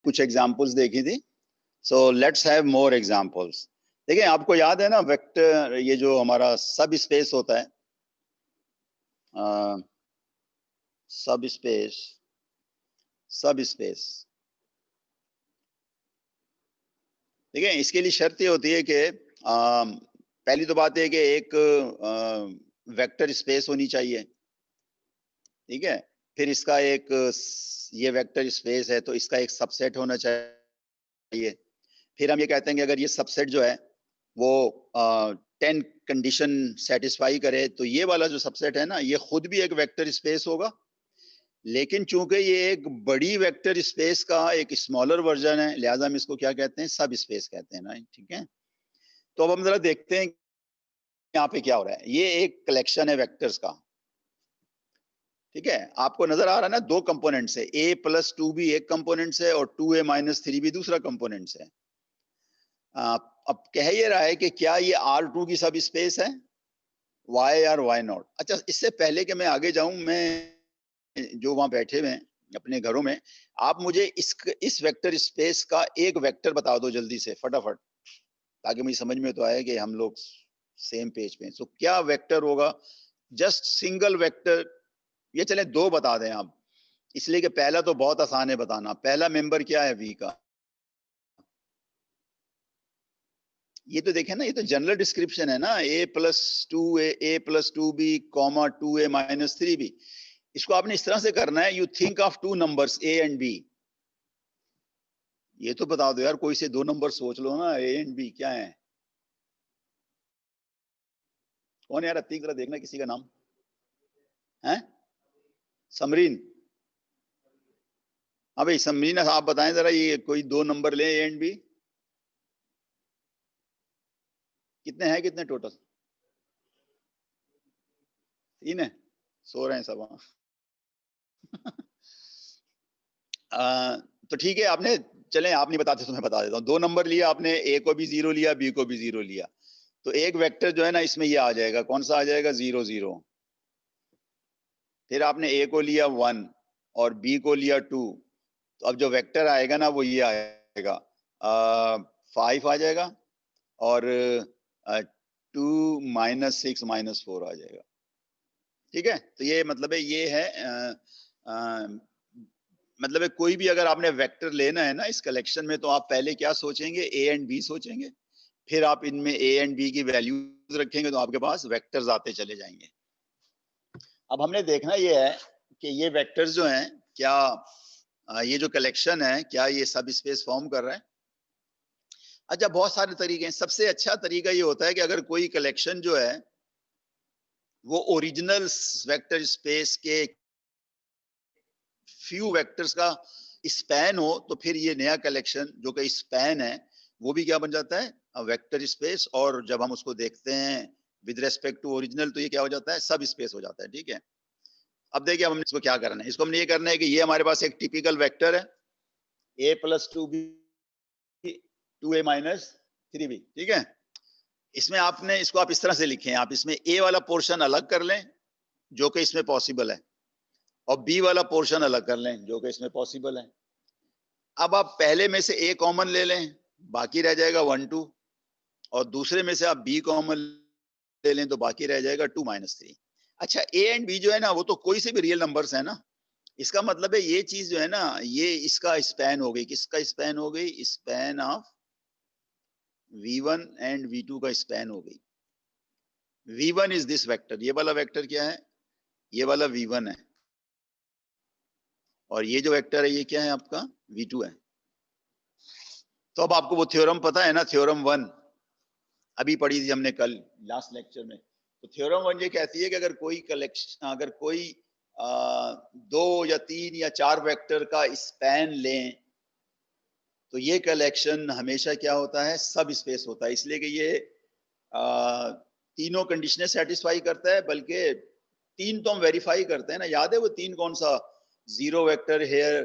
कुछ एग्जांपल्स देखी थी, so let's have more examples. देखिए आपको याद है ना वेक्टर, ये जो हमारा सब स्पेस होता है, सब स्पेस, देखिए इसके लिए शर्त ये होती है कि पहली तो बात है कि एक वेक्टर स्पेस होनी चाहिए, ठीक है। फिर इसका एक, ये वेक्टर स्पेस है तो इसका एक सबसेट होना चाहिए। फिर हम ये कहते हैं कि अगर ये सबसेट जो है वो 10 कंडीशन सेटिस्फाई करे तो ये वाला जो सबसेट है ना ये खुद भी एक वेक्टर स्पेस होगा, लेकिन चूंकि ये एक बड़ी वेक्टर स्पेस का एक स्मॉलर वर्जन है, लिहाजा हम इसको क्या कहते हैं, सब स्पेस कहते हैं ना, ठीक है। तो अब हम जरा देखते हैं यहाँ पे क्या हो रहा है। ये एक कलेक्शन है वेक्टर्स का, ठीक है। आपको नजर आ रहा है ना, दो कंपोनेंट्स है, a+2 भी एक कंपोनेंट्स है और 2a-3 भी दूसरा कंपोनेंट्स है। अब कह ये रहा है कि क्या ये R2 की सब स्पेस है, y और y नॉट। अच्छा, इससे पहले कि मैं आगे जाऊं, मैं जो वहां बैठे हुए हैं अपने घरों में, आप मुझे इस वेक्टर स्पेस का एक वेक्टर बता दो जल्दी से, फटाफट, ताकि मुझे समझ में तो आए कि हम लोग सेम पेज पे हैं। सो क्या वेक्टर होगा, जस्ट सिंगल वेक्टर, ये चले दो बता दें आप, इसलिए कि पहला तो बहुत आसान है बताना। पहला मेंबर क्या है v का, ये तो देखें ना, ये तो जनरल डिस्क्रिप्शन है ना, a+2b, 2a-3b। इसको आपने इस तरह से करना है, you think of two numbers a and b। ये तो बता दो यार, कोई से दो नंबर सोच लो ना, a एंड b क्या है। कौन है यार, अतीक जरा देखना किसी का नाम है। समरीन, हाँ भाई समरीन, आप बताएं जरा, ये कोई दो नंबर ले a एंड b, कितने हैं, कितने टोटल, 3 है, सो रहे हैं सब वहां। तो ठीक है, आपने, चलें आप नहीं बताते तो मैं बता देता हूँ। दो नंबर लिया आपने, a को भी 0 लिया, b को भी 0 लिया, तो एक वेक्टर जो है ना इसमें ये आ जाएगा, कौन सा आ जाएगा, 0 0। फिर आपने a को लिया 1 और b को लिया 2, तो अब जो वेक्टर आएगा ना वो ये आएगा, 5 आ जाएगा और 2 -6 -4 आ जाएगा, ठीक है। तो ये मतलब है, ये है मतलब है, कोई भी अगर आपने वेक्टर लेना है ना इस कलेक्शन में, तो आप पहले क्या सोचेंगे, a एंड b सोचेंगे, फिर आप इनमें a एंड b की वैल्यूज रखेंगे तो आपके पास वेक्टर्स आते चले जाएंगे। अब हमने देखना ये है कि ये वेक्टर्स जो हैं, क्या ये जो कलेक्शन है क्या ये सब स्पेस फॉर्म कर रहा है। अच्छा, बहुत सारे तरीके हैं। सबसे अच्छा तरीका ये होता है कि अगर कोई कलेक्शन जो है वो ओरिजिनल वेक्टर स्पेस के फ्यू वेक्टर्स का स्पैन हो, तो फिर ये नया कलेक्शन जो कि स्पैन है वो भी क्या बन जाता है, वेक्टर स्पेस। और जब हम उसको देखते हैं विद रेस्पेक्ट टू ओरिजिनल, तो ये क्या हो जाता है, सब स्पेस हो जाता है, ठीक है। अब देखिए अब हमने इसको क्या करना है, इसको हमने ये करना है कि ये हमारे पास एक टिपिकल वेक्टर है, a+2b 2a-3b, ठीक है। इसमें आपने इसको आप इस तरह से लिखें, आप इसमें a वाला पोर्शन अलग कर लें जो कि इसमें पॉसिबल है, और b वाला पोर्शन अलग कर लें जो कि इसमें पॉसिबल है। अब आप पहले में से a कॉमन ले लें, बाकी रह जाएगा 1 2, और दूसरे में से आप b कॉमन ले लें तो बाकी रह जाएगा 2 -3। अच्छा, a एंड b जो है ना वो तो कोई से भी रियल नंबर्स है ना, इसका मतलब है ये चीज जो है ना ये इसका स्पैन हो गई, किसका स्पैन हो गई, span of v1 and v2 का स्पैन हो गई। v1 इज दिस वेक्टर, ये वाला वेक्टर क्या है, ये वाला v1 है, और ये जो वेक्टर है ये क्या है आपका, v2 है। तो अब आपको वो थ्योरम पता है ना, थ्योरम 1 अभी पढ़ी थी हमने कल लास्ट लेक्चर में। तो थ्योरम 1 ये कहती है कि अगर कोई कलेक्शन, अगर कोई 2 या 3 या 4 वेक्टर का स्पैन लें तो ये कलेक्शन हमेशा क्या होता है, सब स्पेस होता है, इसलिए कि ये तीनों कंडीशनें सेटिस्फाई करता है। बल्कि 3 तो हम वेरीफाई करते हैं ना, याद है वो 3 कौन सा, zero vector here,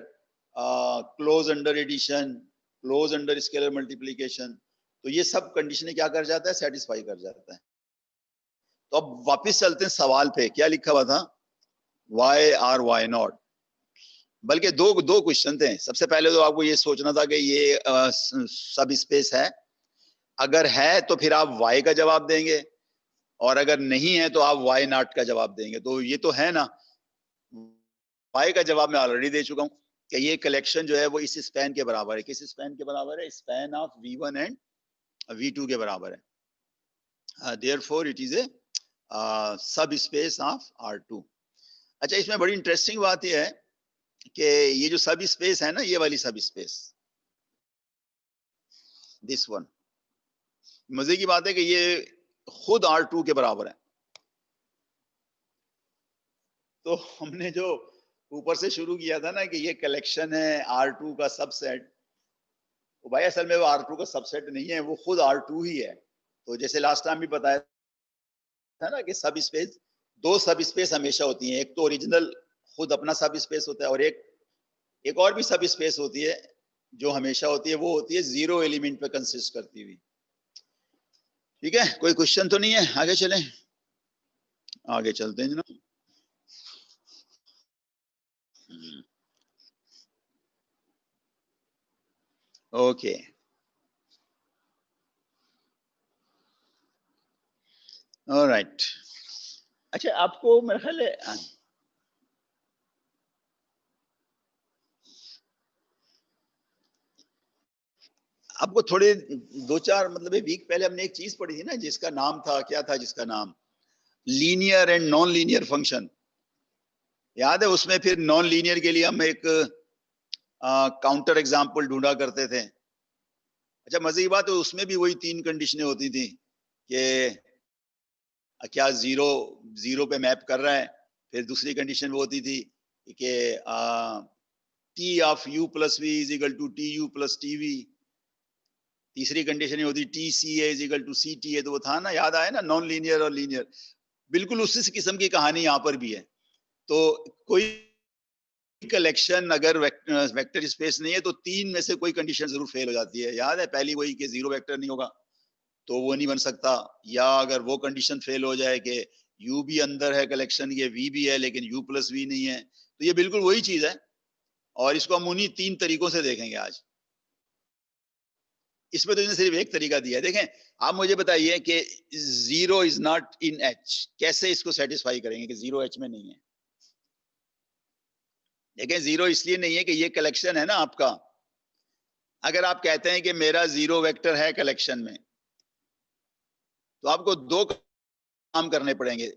close under addition, close under scalar multiplication, तो ये सब कंडीशनें क्या कर जाता है, सेटिस्फाई कर जाता है। तो अब वापस चलते हैं सवाल पे, क्या लिखा हुआ था, y और y नॉट। बल्कि दो क्वेश्चन थे। सबसे पहले तो आपको ये सोचना था कि ये सब स्पेस है, अगर है तो फिर आप y का जवाब देंगे, और अगर नहीं है तो आप y नॉट का जवाब देंगे। तो ये तो है ना, y का जवाब मैं ऑलरेडी दे चुका हूं कि ये कलेक्शन जो है वो इस स्पैन के बराबर है। किस स्पैन के बराबर है? Span of v1 and v2 के बराबर है। देयरफॉर इट इज ए सब स्पेस ऑफ R2। अच्छा, इसमें बड़ी इंटरेस्टिंग बात यह है कि ये जो सब स्पेस है ना, ये वाली सब स्पेस, दिस वन, मजे की बात है कि ये खुद R2 के बराबर है। तो हमने जो ऊपर से शुरू किया था ना कि ये कलेक्शन है R2 का सबसेट, तो भाई असल में वो R2 का सबसेट नहीं है, वो खुद R2 ही है। तो जैसे लास्ट टाइम भी बताया था ना कि सब स्पेस, दो सब स्पेस हमेशा होती हैं, एक तो ओरिजिनल खुद अपना सब स्पेस होता है, और एक और भी सब स्पेस होती है जो हमेशा होती है, वो होती है जीरो एलिमेंट पे कंसिस्ट करती हुई। ठीक है, कोई क्वेश्चन तो नहीं है? आगे चलें, आगे चलते हैं जनाब। Okay, alright. अच्छा, आपको मेरे ख्याल है आपको थोड़े 2-4 मतलब वीक पहले हमने एक चीज पढ़ी थी ना, जिसका नाम था, क्या था जिसका नाम, linear and non linear function. याद है? उसमें फिर नॉन लीनियर के लिए हम एक काउंटर एग्जाम्पल ढूंढा करते थे। अच्छा, मजे की बात है, उसमें भी वही 3 कंडीशनें होती थी कि क्या जीरो जीरो पे मैप कर रहा है। फिर दूसरी कंडीशन वो होती थी कि T of u plus v is equal to T u plus T v. तीसरी कंडीशन ये होती T c a is equal to c T a. तो वो था ना, याद आया ना, नॉन लीनियर और लीनियर। बिल्कुल उसी किस्म की कहानी यहाँ पर भी है। तो कोई कलेक्शन अगर वेक्टर स्पेस नहीं है तो 3 में से कोई कंडीशन जरूर फेल हो जाती है। याद है? पहली वही कि जीरो वेक्टर नहीं होगा, तो वो नहीं बन सकता। या अगर वो कंडीशन फेल हो जाए कि u भी अंदर है कलेक्शन के, v भी है लेकिन u प्लस वी नहीं है, तो ये बिल्कुल वही चीज है। और इसको हम उन्हीं 3 तरीकों से देखेंगे आज। इसमें तो इन्हें सिर्फ एक तरीका दिया है। देखें, आप मुझे बताइए कि zero is not in H, कैसे इसको सेटिस्फाई करेंगे कि जीरो एच में नहीं है? देखें, जीरो इसलिए नहीं है कि ये कलेक्शन है ना आपका। अगर आप कहते हैं कि मेरा जीरो वेक्टर है कलेक्शन में, तो आपको 2 काम करने पड़ेंगे।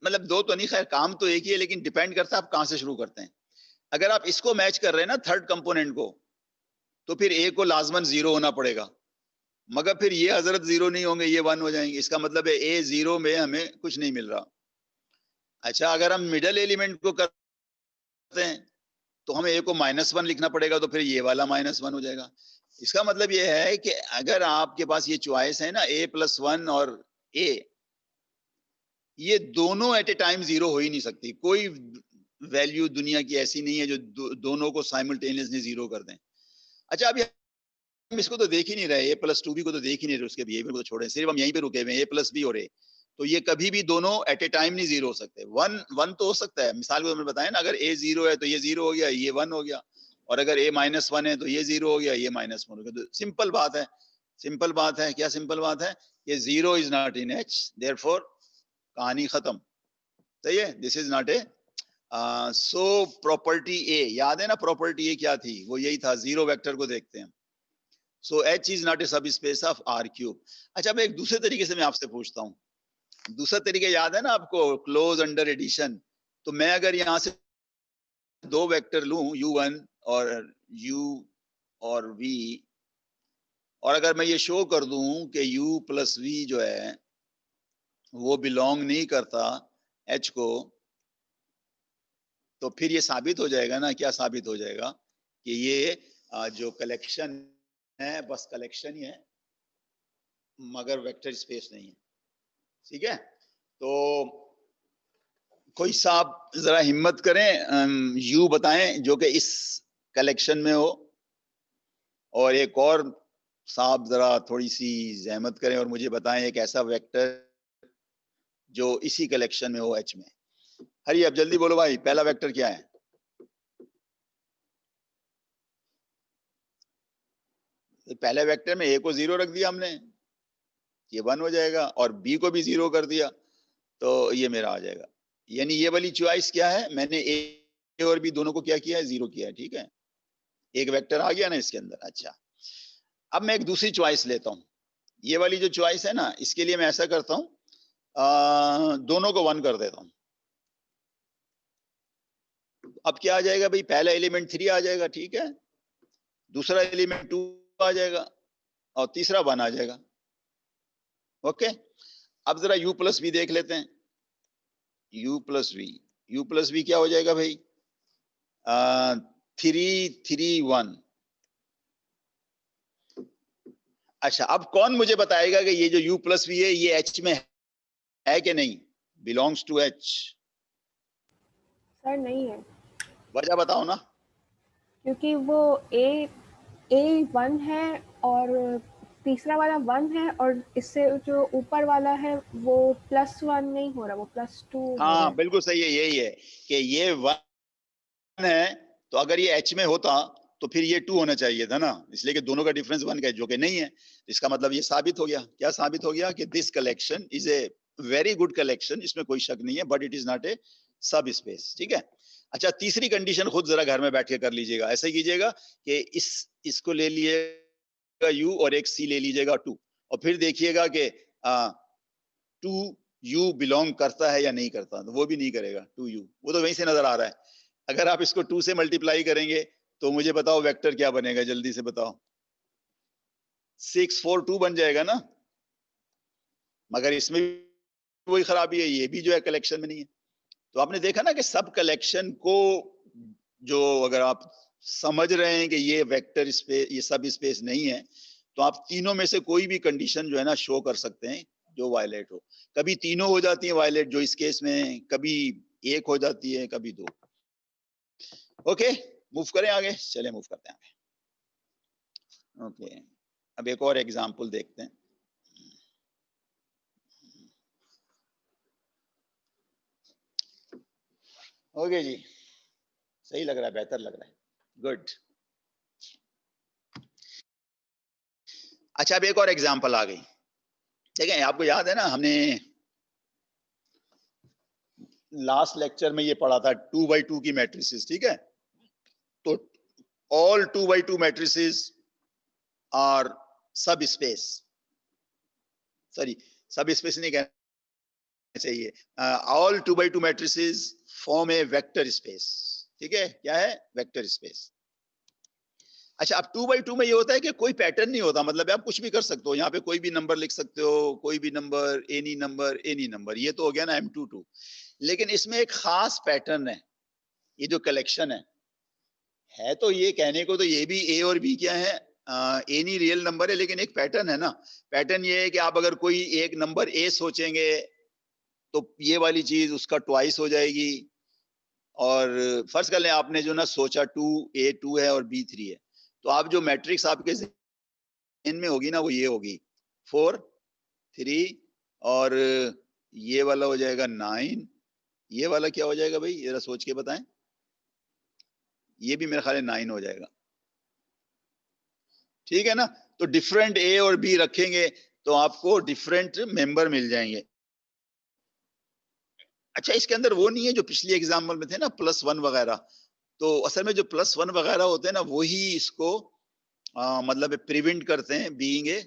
मतलब 2 तो नहीं, खैर काम तो एक ही है, लेकिन डिपेंड करता है आप कहां से शुरू करते हैं। अगर आप इसको मैच कर रहे हैं ना, थर्ड कंपोनेंट को, तो फिर ए को लाजमन जीरो होना पड़ेगा। मगर फिर ये हजरत जीरो नहीं होंगे, ये 1 हो जाएंगे। इसका मतलब है ए जीरो में हमें कुछ नहीं मिल रहा। अच्छा, अगर हम मिडल एलिमेंट को करते हैं तो हमें ए को -1 लिखना पड़ेगा, तो फिर ये वाला -1 हो जाएगा। इसका मतलब ये है कि अगर आपके पास ये चॉइस है ना, a + 1 और a, ये दोनों एट ए टाइम जीरो हो ही नहीं सकती। कोई वैल्यू दुनिया की ऐसी नहीं है जो दोनों को साइमल्टेनियसली जीरो कर दें। अच्छा, अभी हम इसको तो देख ही नहीं रहे, a + 2b को तो देख ही नहीं रहे, उसके बिहेवियर को तो छोड़ें, सिर्फ हम यहीं पे रुके हुए हैं, a + b और a। तो ये कभी भी दोनों एट ए टाइम नहीं जीरो हो सकते। वन तो हो सकता है, मिसाल को मैंने बताया ना, अगर a जीरो है तो ये जीरो हो गया, ये 1 हो गया। और अगर a -1 है तो ये जीरो हो गया, ये -1 हो गया। तो सिंपल बात है, सिंपल बात है। क्या सिंपल बात है? ये zero is not in H, therefore कहानी खत्म। सही है, this is not a so property A, याद है ना प्रॉपर्टी ए क्या थी? वो यही था, जीरो वेक्टर को देखते हैं। सो एच इज नॉट ए सब स्पेस ऑफ आर क्यूब। अच्छा, मैं एक दूसरे तरीके से मैं आपसे पूछता हूँ। दूसरा तरीका याद है ना आपको, क्लोज अंडर एडिशन। तो मैं अगर यहाँ से 2 वेक्टर लूं, u1 और u और v, और अगर मैं ये शो कर दूं कि u + v जो है वो बिलोंग नहीं करता h को, तो फिर ये साबित हो जाएगा ना, क्या साबित हो जाएगा? कि ये जो कलेक्शन है बस कलेक्शन ही है, मगर वेक्टर स्पेस नहीं है। ठीक है, तो कोई साहब जरा हिम्मत करें, यू बताएं जो कि इस कलेक्शन में हो, और एक और साहब जरा थोड़ी सी जहमत करें और मुझे बताएं एक ऐसा वेक्टर जो इसी कलेक्शन में हो एच में। हरी, अब जल्दी बोलो भाई, पहला वेक्टर क्या है? तो पहले वेक्टर में ए को 0 रख दिया हमने, ये 1 हो जाएगा, और बी को भी 0 कर दिया, तो ये मेरा आ जाएगा। यानी ये वाली चॉइस क्या है, मैंने ए और बी दोनों को क्या किया है, 0 किया है। ठीक है, एक वेक्टर आ गया ना इसके अंदर। अच्छा, अब मैं एक दूसरी चॉइस लेता हूं। ये वाली जो चॉइस है ना, इसके लिए मैं ऐसा करता हूं, दोनों को 1 कर देता हूं। अब क्या आ जाएगा भाई, पहला एलिमेंट 3 आ जाएगा, ठीक है, दूसरा एलिमेंट 2 आ जाएगा, और तीसरा 1 आ जाएगा। ओके, अब जरा u प्लस वी देख लेते हैं। u प्लस वी क्या हो जाएगा भाई, 3 3 1। अच्छा, अब कौन मुझे बताएगा कि ये जो u प्लस वी है ये h में है कि नहीं, बिलोंग्स टू h? सर नहीं है। वजह बताओ ना। क्योंकि वो a 1 है और तीसरा वाला 1 है, और इससे जो ऊपर वाला है वो +1 नहीं हो रहा, वो +2 हो रहा हाँ है। बिल्कुल सही है, यही है कि ये 1 है, तो अगर ये h में होता तो फिर ये 2 होना चाहिए था ना, इसलिए कि दोनों का डिफरेंस 1 का है, जो कि नहीं है। इसका मतलब ये साबित हो गया, क्या साबित हो गया, कि this collection is a very good collection, इसमें कोई शक नहीं है, बट इट इज नॉट ए सब स्पेस। ठीक है। अच्छा, तीसरी कंडीशन खुद जरा घर में बैठ के कर लीजिएगा। ऐसे कीजिएगा कि इसको ले लीजिएगा u और एक c ले लीजिएगा 2, और फिर देखिएगा कि 2 u बिलोंग करता है या नहीं करता, तो वो भी नहीं करेगा 2u, वो तो वहीं से नजर आ रहा है। अगर आप इसको 2 से मल्टीप्लाई करेंगे तो मुझे बताओ वेक्टर क्या बनेगा, जल्दी से बताओ। 6 4 2 बन जाएगा ना, मगर इसमें वही खराबी है, ये भी जो है कलेक्शन में नहीं है। तो आपने देखा ना कि सब कलेक्शन को जो अगर आप समझ रहे हैं कि ये वेक्टर स्पेस, ये सब स्पेस नहीं है, तो आप तीनों में से कोई भी कंडीशन जो है ना शो कर सकते हैं जो वायलेट हो। कभी तीनों हो जाती है वायलेट जो इस केस में, कभी एक हो जाती है, कभी 2। ओके, मूव करें आगे, चले मूव करते हैं आगे। ओके, अब एक और एग्जांपल देखते हैं। ओके जी, सही लग रहा है, बेहतर लग रहा है, गुड। अच्छा, अब एक और एग्जांपल आ गई। देखें, आपको याद है ना, हमने लास्ट लेक्चर में ये पढ़ा था 2 by 2 की मैट्रिसेस। ठीक है, तो ऑल 2 by 2 मैट्रिसेस आर सब स्पेस, सॉरी सब स्पेस नहीं कहना चाहिए, all 2 by 2 matrices form A vector space. ठीक है, क्या है, वेक्टर स्पेस। अच्छा, अब 2 by 2 में ये होता है कि कोई पैटर्न नहीं होता, मतलब आप कुछ भी कर सकते हो, यहाँ पे कोई भी नंबर लिख सकते हो, कोई भी नंबर, एनी नंबर, ये तो हो गया ना M22। लेकिन इसमें एक खास पैटर्न है, ये जो कलेक्शन है तो ये कहने को तो ये भी ए और बी क्या है, एनी रियल नंबर है, लेकिन एक पैटर्न है ना। पैटर्न ये है कि आप अगर कोई एक नंबर ए सोचेंगे तो ये वाली चीज उसका ट्वाइस हो जाएगी, और फर्ज कर लें आपने जो ना सोचा 2 है और B3 है, तो आप जो मैट्रिक्स आपके इनमें होगी ना वो ये होगी 4 3, और ये वाला हो जाएगा 9, ये वाला क्या हो जाएगा भाई, जरा सोच के बताएं, ये भी मेरे ख्याल है 9 हो जाएगा। ठीक है ना, तो डिफरेंट ए और बी रखेंगे तो आपको डिफरेंट मेंबर मिल जाएंगे। अच्छा, इसके अंदर वो नहीं है जो पिछली एग्जाम्पल में थे ना +1 वगैरह, तो असल में जो +1 वगैरह होते हैं ना वही इसको मतलब प्रिवेंट करते हैं बीइंग ए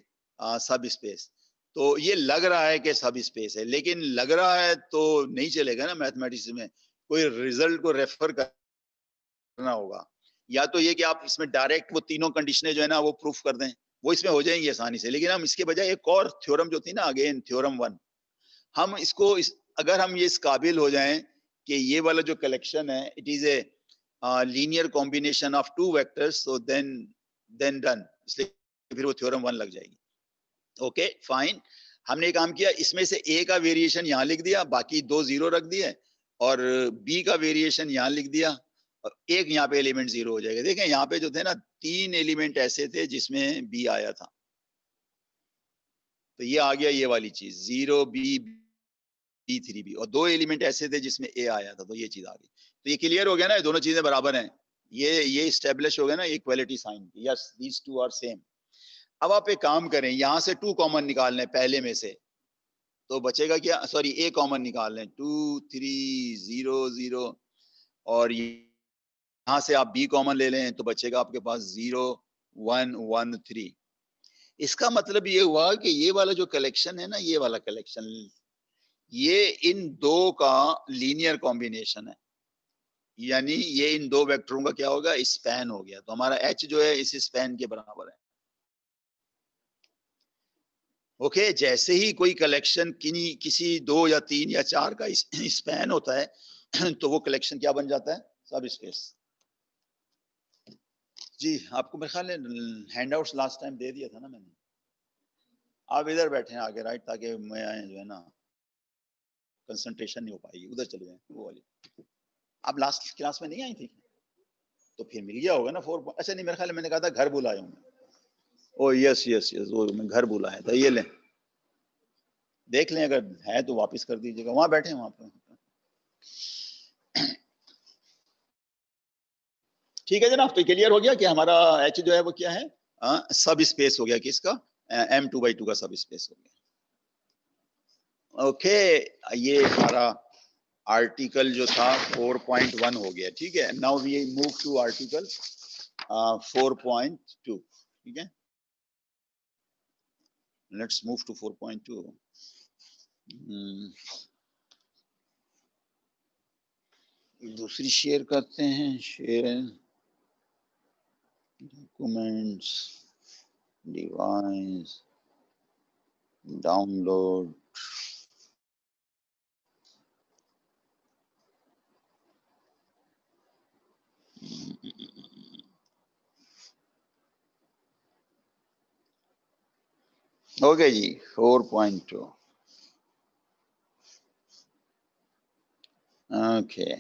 सब स्पेस। तो ये लग रहा है कि सब स्पेस है, लेकिन लग रहा है तो नहीं चलेगा ना, मैथमेटिक्स में कोई रिजल्ट को रेफर करना होगा, या तो ये कि आप इसमें डायरेक्ट वो तीनों कंडीशनें जो है ना वो प्रूफ कर दें, वो इसमें हो जाएंगी आसानी से। लेकिन हम इसके बजाय एक और थ्योरम जो थी ना, अगेन थ्योरम 1, हम इसको अगर हम ये इस काबिल हो जाएं कि ये वाला जो कलेक्शन है it is a linear combination of 2 vectors, so then done, इसलिए फिर वो थ्योरम 1 लग जाएगी। ओके फाइन, हमने एक काम किया, इसमें से ए का वेरिएशन यहाँ लिख दिया, बाकी 2 0 रख दिए, और बी का वेरिएशन यहाँ लिख दिया, और एक यहाँ पे एलिमेंट 0 हो जाएगा। देखें यहाँ पे जो थे ना 3 एलिमेंट ऐसे थे जिसमें बी आया था, तो ये आ गया ये वाली चीज 0 B 3B, और 2 एलिमेंट ऐसे थे जिसमें ए आया था, तो ये चीज आ गई। तो ये क्लियर हो गया ना, दोनों चीजें बराबर हैं, ये इस्टेब्लिश हो गया ना equality sign, yes these two are same. अब आप एक काम करें, यहां से 2 कॉमन निकाल लें पहले में से, तो बचेगा क्या, सॉरी ए कॉमन निकाल लें, 2 3 0 0, और यहां से आप बी कॉमन ले लें तो बचेगा आपके पास 0 1 1 3। इसका मतलब ये हुआ कि ये वाला जो कलेक्शन है ना, ये वाला कलेक्शन, ये इन दो का लीनियर कॉम्बिनेशन है, यानी ये इन दो वेक्टरों का क्या होगा, स्पैन हो गया। तो हमारा H जो है इस स्पैन के बराबर है। ओके, जैसे ही कोई कलेक्शन किसी 2 या 3 या 4 का स्पैन होता है तो वो कलेक्शन क्या बन जाता है, सब स्पेस। जी, आपको मेरे ख्याल में हैंडआउट्स लास्ट टाइम दे दिया था ना मैंने। आप इधर बैठे हैं आगे, राइट, ताकि मैं जो है ना कंसंट्रेशन नहीं हो पाएगी, उधर चले जाएं वो वाली। आप लास्ट क्लास में नहीं आई थी, तो फिर मिल गया होगा ना 4। अच्छा नहीं, मेरे ख्याल में मैंने कहा था घर बुलाया हूँ। ओ यस यस यस, वो मैं घर बुलाया था। ये लें, देख लें, अगर है तो वापस कर दीजिएगा। वहां बैठे हैं वहां पे। ठीक है जनाब, तो क्लियर हो गया कि हमारा H जो है वो क्या है, सब स्पेस हो गया, किसका, M2/2 का सब स्पेस हो गया। ओके, ये हमारा आर्टिकल जो था 4.1 हो गया। ठीक है, now we move to article 4.2। ठीक है, लेट्स मूव टू 4.2। दूसरी शेयर करते हैं, share documents, device, download. Okay जी, 4.2। ओके,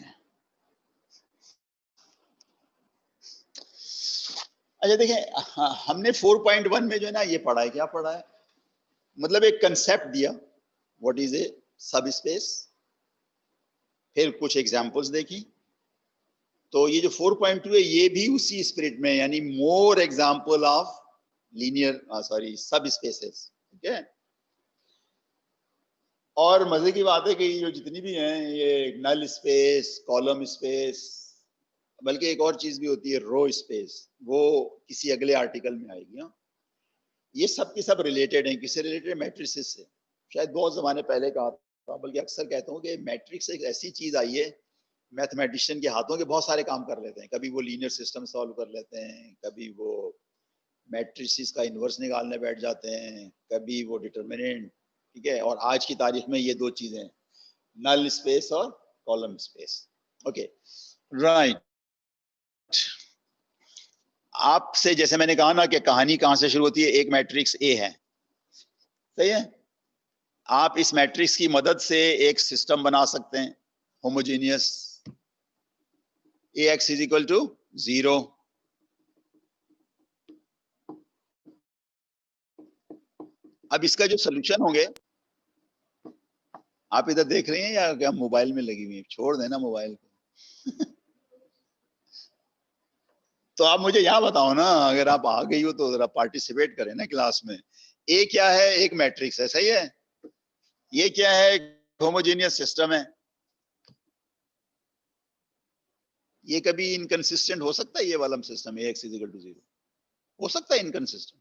अच्छा देखिए, हमने 4.1 में जो है ना ये पढ़ा है, क्या पढ़ा है, मतलब एक कंसेप्ट दिया, व्हाट इज ए सब स्पेस, फिर कुछ एग्जांपल्स देखी। तो ये जो 4.2 है ये भी उसी स्पिरिट में, यानी more example of linear, sorry, सब स्पेसेस। ठीक है, और मजे की बात है कि ये जितनी भी हैं, ये नल स्पेस, कॉलम स्पेस, बल्कि एक और चीज भी होती है रो स्पेस, वो किसी अगले आर्टिकल में आएगी। हाँ, ये सब के सब रिलेटेड हैं, किससे रिलेटेड, मैट्रिसेस से। शायद बहुत जमाने पहले कहा था, बल्कि अक्सर कहता हूँ कि मैट्रिक्स एक ऐसी चीज आई है, मैथमेटिशियन के हाथों के बहुत सारे काम कर लेते हैं। कभी वो लीनियर सिस्टम सॉल्व कर लेते हैं, कभी वो मैट्रिसेस का इन्वर्स निकालने बैठ जाते हैं, कभी वो डिटर्मिनेंट। ठीक है, और आज की तारीख में ये दो चीजें, नल स्पेस और कॉलम स्पेस। Okay, right. आपसे जैसे मैंने कहा ना कि कहानी कहां से शुरू होती है, एक मैट्रिक्स ए है, सही है। आप इस मैट्रिक्स की मदद से एक सिस्टम बना सकते हैं, homogeneous, AX is equal to 0। अब इसका जो सोल्यूशन होंगे, आप इधर देख रहे हैं या क्या मोबाइल में लगी हुई है, छोड़ देना मोबाइल को। तो आप मुझे यहाँ बताओ ना, अगर आप आ गई हो तो जरा पार्टिसिपेट करें ना क्लास में। ए क्या है, एक मैट्रिक्स है, सही है। ये क्या है, होमोजेनियस सिस्टम है। ये कभी इनकंसिस्टेंट हो सकता है, ये वाला system AX is equal to 0 हो सकता है इनकंसिस्टेंट।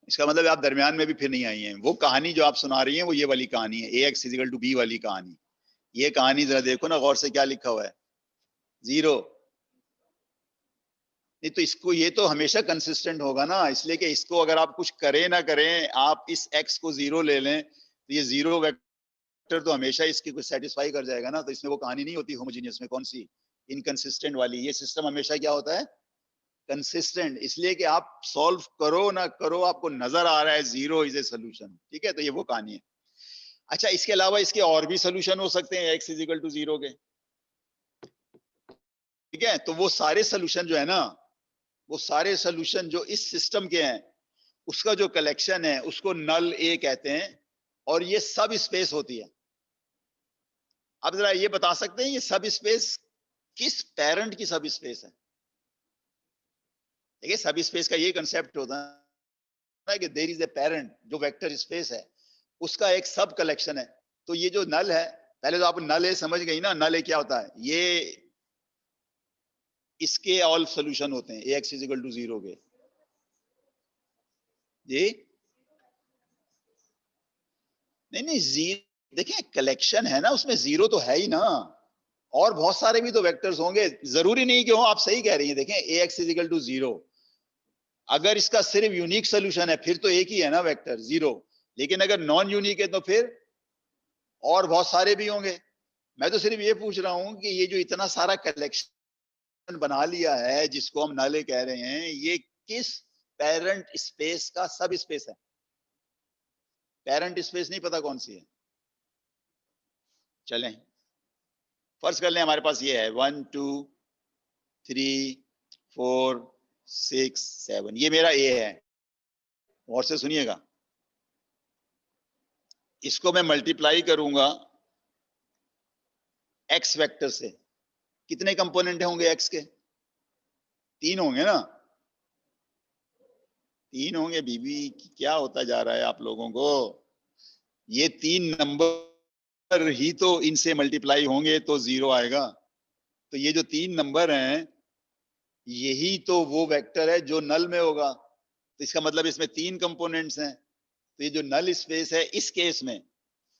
इसका मतलब आप दरमियान में भी फिर नहीं आई हैं। वो कहानी जो आप सुना रही हैं वो ये वाली कहानी है, AX is equal to B वाली कहानी। ये कहानी जरा देखो ना गौर से, क्या लिखा हुआ है, 0। नहीं तो इसको, ये तो हमेशा कंसिस्टेंट होगा ना, इसलिए कि इसको अगर आप कुछ करें ना करें, आप इस X को 0 ले लें तो ये 0 वेक्टर तो हमेशा इसकी कुछ सेटिस्फाई कर जाएगा ना। तो इसमें वो कहानी नहीं होती होमोजेनियस में, कौन सी, इनकंसिस्टेंट वाली। ये सिस्टम हमेशा क्या होता है, कंसिस्टेंट। इसलिए कि आप सॉल्व करो ना करो, आपको नजर आ रहा है 0 इज ए सोल्यूशन। ठीक है, तो ये वो कहानी है। अच्छा, इसके अलावा इसके और भी सोल्यूशन हो सकते हैं X इज इक्वल टू 0 के। ठीक है, तो वो सारे सोल्यूशन जो है ना, वो सारे सोल्यूशन जो इस सिस्टम के हैं, उसका जो कलेक्शन है उसको नल ए कहते हैं। और ये सब स्पेस होती है। अब जरा ये बता सकते हैं ये सब स्पेस किस पेरेंट की सब स्पेस है? देखिए सब स्पेस का ये कंसेप्ट होता है कि देयर इज ए पेरेंट, जो वेक्टर स्पेस है उसका एक सब कलेक्शन है। तो ये जो नल है, पहले तो आप नल ए समझ गई ना, नल ए क्या होता है? ये इसके ऑल सॉल्यूशन होते हैं ax इज इक्वल टू 0 के। जी नहीं नहीं, जी देखिए कलेक्शन है ना, उसमें जीरो तो है ही ना, और बहुत सारे भी तो वेक्टर्स होंगे, जरूरी नहीं कि हो। आप सही कह रही हैं। देखें ax इज इक्वल टू 0, अगर इसका सिर्फ यूनिक सोल्यूशन है फिर तो एक ही है ना वेक्टर 0, लेकिन अगर नॉन यूनिक है तो फिर और बहुत सारे भी होंगे। मैं तो सिर्फ ये पूछ रहा हूं कि ये जो इतना सारा कलेक्शन बना लिया है जिसको हम नल कह रहे हैं, ये किस पेरेंट स्पेस का सब स्पेस है? पेरेंट स्पेस नहीं पता कौन सी है? चलें फर्ज कर लें हमारे पास ये है 1 2 3 4 6 7, ये मेरा ए है। और से सुनिएगा, इसको मैं मल्टीप्लाई करूंगा एक्स वेक्टर से। कितने कंपोनेंट होंगे एक्स के? 3 होंगे ना? 3 होंगे। बीबी क्या होता जा रहा है आप लोगों को? ये 3 नंबर ही तो इनसे मल्टीप्लाई होंगे तो 0 आएगा। तो ये जो 3 नंबर हैं यही तो वो वेक्टर है जो नल में होगा। तो इसका मतलब इसमें 3 कंपोनेंट्स हैं। तो ये जो नल स्पेस है इस केस में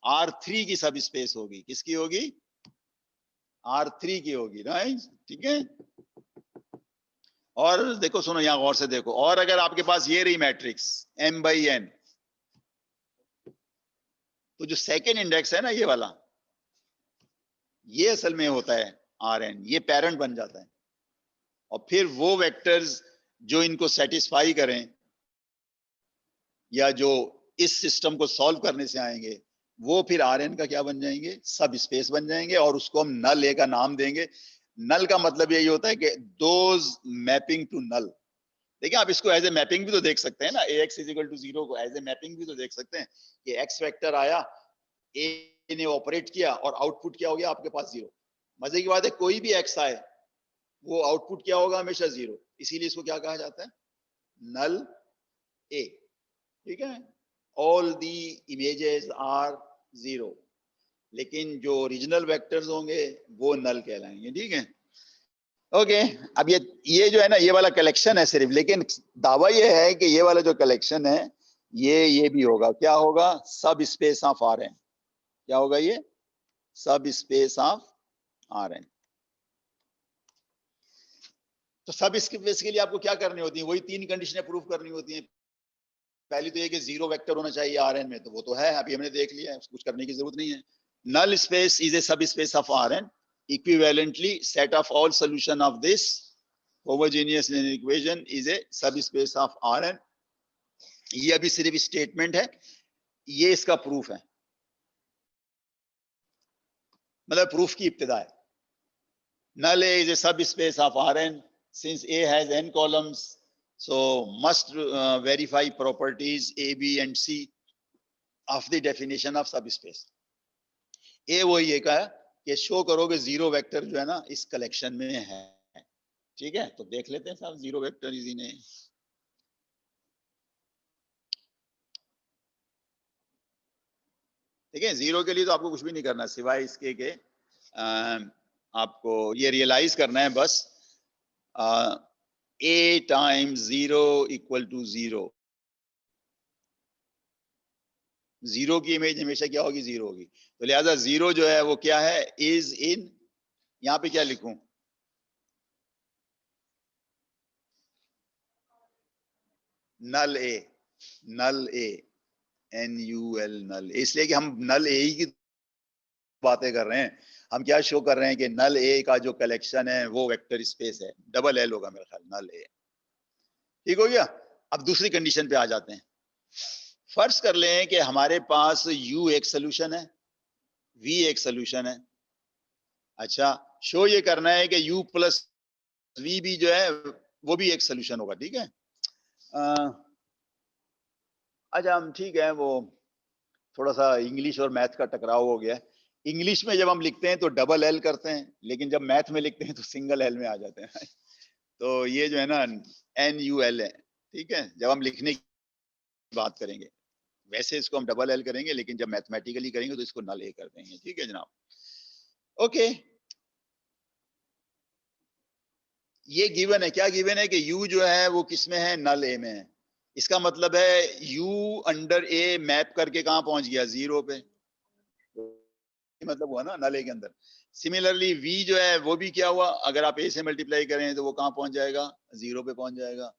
R3 की सब स्पेस होगी। किसकी होगी? R3 की होगी, राइट? ठीक है। और देखो सुनो, यहां गौर से देखो, और अगर आपके पास ये रही मैट्रिक्स m/n, तो जो सेकेंड इंडेक्स है ना ये वाला, ये असल में होता है Rn, ये पेरेंट बन जाता है। और फिर वो वेक्टर्स जो इनको सेटिस्फाई करें या जो इस सिस्टम को सॉल्व करने से आएंगे, वो फिर Rn का क्या बन जाएंगे? सब स्पेस बन जाएंगे। और उसको हम नल ए का नाम देंगे। नल का मतलब यही होता है कि दोज मैपिंग टू नल। देखिए आप इसको एज ए मैपिंग भी तो देख सकते हैं ना, ax इज इक्वल टू 0 को एज ए मैपिंग भी तो देख सकते हैं कि x वेक्टर आया, a ने ऑपरेट किया और आउटपुट क्या हो गया आपके पास? 0। मजे की बात है, कोई भी x आए वो आउटपुट क्या होगा? हमेशा 0। इसीलिए इसको क्या कहा जाता है? नल ए। ठीक है। ऑल दी इमेजेस आर 0, लेकिन जो ओरिजिनल वेक्टर्स होंगे वो नल कहलाएंगे। ठीक है। ओके अब ये जो है ना, ये वाला कलेक्शन है सिर्फ, लेकिन दावा ये है कि ये वाला जो कलेक्शन है ये भी होगा। क्या होगा? सब स्पेस ऑफ Rn। क्या होगा ये? सब स्पेस ऑफ Rn। तो सब स्पेस के लिए आपको क्या करनी होती है? वही 3 कंडीशनें प्रूव करनी होती हैं। पहली तो ये कि 0 वेक्टर होना चाहिए Rn में, तो वो तो है, अभी हमने देख लिया है, कुछ करने की जरूरत नहीं है। null space is a subspace of Rn, equivalently set of all solution of this homogeneous linear equation is a subspace of Rn। ये अभी सिर्फ स्टेटमेंट है, ये इसका प्रूफ है, मतलब प्रूफ की इब्तिदा है। null A is a subspace of Rn since A has n columns, so must verify properties A, B and C of the definition of subspace। ए वो ये कहा कि शो करो कि 0 वेक्टर जो है ना इस कलेक्शन में है। ठीक है, तो देख लेते हैं साहब 0 वेक्टर इसी ने। ठीक है, 0 के लिए तो आपको कुछ भी नहीं करना सिवाय इसके के आपको ये रियलाइज करना है बस, a टाइम्स 0 इक्वल टू 0। 0 की इमेज हमेशा क्या होगी? 0 होगी। तो लिहाजा 0 जो है वो क्या है? इज इन, यहां पे क्या लिखूं? नल ए, नल ए, NUL नल, इसलिए कि हम नल ए की बातें कर रहे हैं। हम क्या शो कर रहे हैं कि नल ए का जो कलेक्शन है वो वेक्टर स्पेस है। डबल एल होगा मेरे ख्याल, नल ए। ठीक हो गया। अब दूसरी कंडीशन पे आ जाते हैं। फर्ज कर लें कि हमारे पास U एक सोल्यूशन है, V एक सोल्यूशन है। अच्छा, शो ये करना है कि U प्लस V भी जो है वो भी एक सोल्यूशन होगा। ठीक है। अच्छा हम ठीक है वो थोड़ा सा इंग्लिश और मैथ का टकराव हो गया है। इंग्लिश में जब हम लिखते हैं तो डबल एल करते हैं, लेकिन जब मैथ में लिखते हैं तो सिंगल एल में आ जाते हैं। तो ये जो है ना NUL है, ठीक है, जब हम लिखने की बात करेंगे। वैसे इसको हम डबल एल करेंगे, लेकिन जब मैथमेटिकली करेंगे तो इसको नल ए कर देंगे, ठीक है जनाब। ओके, ये गिवन है, क्या गिवन है कि u जो है वो किस में है, नल ए में है। इसका मतलब है u अंडर ए मैप करके कहां पहुंच गया, 0 पे, मतलब हुआ ना नल ए के अंदर। सिमिलरली v जो है वो भी क्या हुआ, अगर आप a से मल्टीप्लाई करें तो वो कहां पहुंच जाएगा, 0 पे पहुंच जाएगा।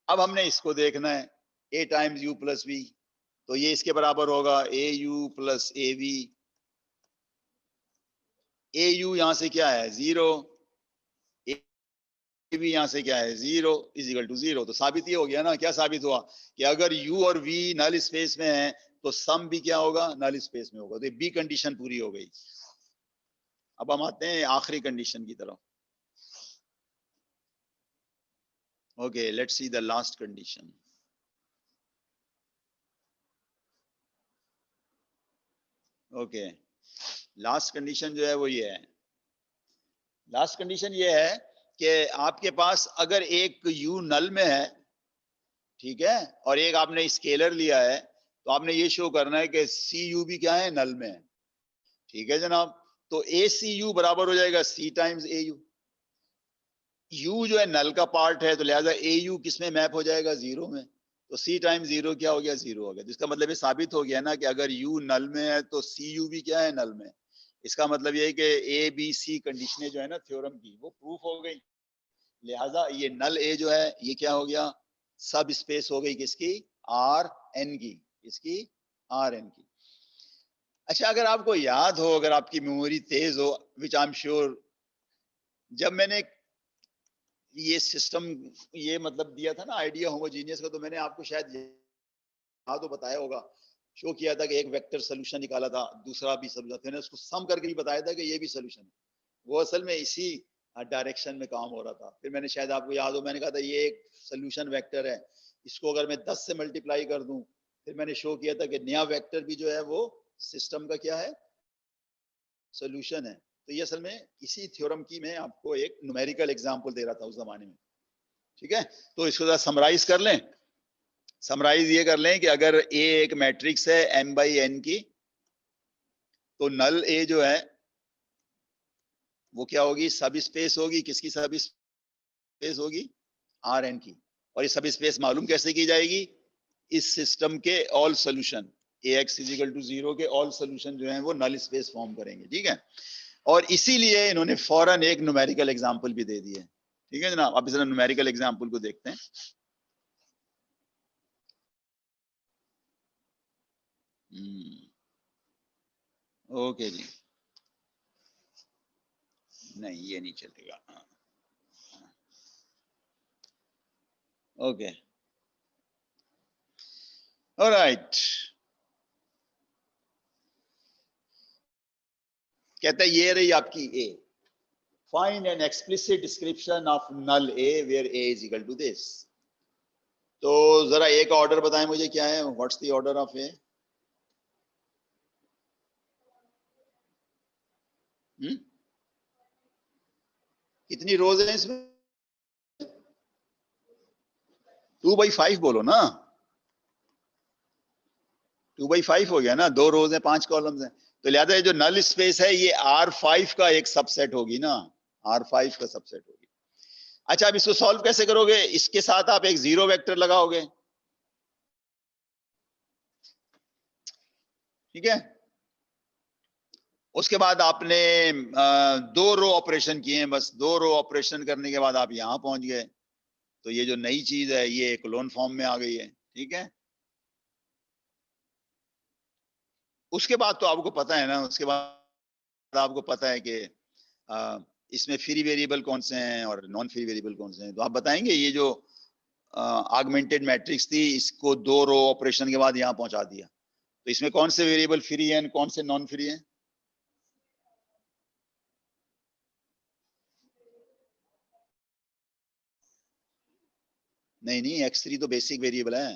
अब हमने इसको देखना है, a times u plus v, तो ये इसके बराबर होगा au प्लस av। au यहां से क्या है, 0, भी यहां से क्या है, 0 इज इक्वल टू 0। तो साबित ये हो गया ना, क्या साबित हुआ कि अगर u और v नल स्पेस में है तो सम भी क्या होगा, नल स्पेस में होगा। तो ये बी कंडीशन पूरी हो गई। अब हम आते हैं आखिरी कंडीशन की तरफ। Okay, let's see the last condition. Okay, last condition जो है वो ये है, लास्ट कंडीशन ये है कि आपके पास अगर एक u नल में है, ठीक है, और एक आपने स्केलर लिया है, तो आपने ये शो करना है कि cu भी क्या है, नल में है, ठीक है जनाब। तो ACU बराबर हो जाएगा C टाइम्स AU। U जो है नल का पार्ट है, तो लिहाजा AU किस में मैप हो जाएगा, 0 में। तो C टाइम्स 0 क्या हो गया, 0 हो गया। तो इसका मतलब ये साबित हो गया ना कि अगर U नल में है तो CU भी क्या है, नल में। इसका मतलब ये है कि ABC कंडीशनें जो है ना थ्योरम की, वो प्रूफ हो गई। लिहाजा ये नल A जो है ये क्या हो गया, सब स्पेस हो गई किसकी, Rn की, किसकी, Rn की। अच्छा, अगर आपको याद हो, अगर आपकी मेमोरी तेज हो, विच आई एम श्योर, जब मैंने ये सिस्टम ये मतलब दिया था ना आइडिया होमोजीनियस का, तो मैंने आपको शायद याद हो, बताया होगा, शो किया था कि एक वेक्टर सोल्यूशन निकाला था, दूसरा भी सोल्यूशन, मैंने उसको सम करके ही बताया था कि ये भी सोल्यूशन है। वो असल में इसी डायरेक्शन में काम हो रहा था। फिर मैंने, शायद आपको याद हो, मैंने कहा था ये एक सोल्यूशन वेक्टर है, इसको अगर मैं 10 से मल्टीप्लाई कर दूं, फिर मैंने शो किया था कि नया वेक्टर भी जो है वो सिस्टम का क्या है, सोल्यूशन है। तो ये असल में इसी थ्योरम की मैं आपको एक न्यूमेरिकल एग्जांपल दे रहा था उस जमाने में, ठीक है। तो इसको जरा समराइज कर लें। समराइज ये कर लें कि अगर ए एक मैट्रिक्स है m/n की, तो नल ए जो है वो क्या होगी, सब स्पेस होगी, किसकी सब स्पेस होगी, Rn की। और ये सब स्पेस मालूम कैसे की जाएगी, इस सिस्टम के all solution Ax is equal to 0 के ऑल सोल्यूशन जो है वो नल स्पेस फॉर्म करेंगे, ठीक है। और इसीलिए इन्होंने फौरन एक न्यूमेरिकल एग्जांपल भी दे दिए, ठीक है जनाब। अब इस न्यूमेरिकल एग्जांपल को देखते हैं। ओके जी, नहीं ये नहीं चलेगा, ओके, ऑलराइट। कहता है ये रही आपकी A, find an explicit description of null A where A is equal to this. तो जरा ए का ऑर्डर बताएं मुझे, क्या है, what's the order of A. कितनी रोज है इसमें, 2/5 बोलो ना, 2/5 हो गया ना, 2 रोज है, 5 कॉलम्स है। तो लिहाजा ये जो नल स्पेस है ये R5 का एक सबसेट होगी ना, R5 का सबसेट होगी। अच्छा, अब इसको सॉल्व कैसे करोगे, इसके साथ आप एक जीरो वेक्टर लगाओगे, ठीक है। उसके बाद आपने 2 रो ऑपरेशन किए हैं, बस 2 रो ऑपरेशन करने के बाद आप यहां पहुंच गए। तो ये जो नई चीज है ये क्लोन फॉर्म में आ गई है, ठीक है। उसके बाद तो आपको पता है ना, उसके बाद आपको पता है कि इसमें फ्री वेरिएबल कौन से हैं और नॉन फ्री वेरिएबल कौन से हैं। तो आप बताएंगे ये जो ऑगमेंटेड मैट्रिक्स थी, इसको 2 रो ऑपरेशन के बाद यहां पहुंचा दिया, तो इसमें कौन से वेरिएबल फ्री हैं, कौन से नॉन फ्री हैं। नहीं नहीं, x3 तो बेसिक वेरिएबल है,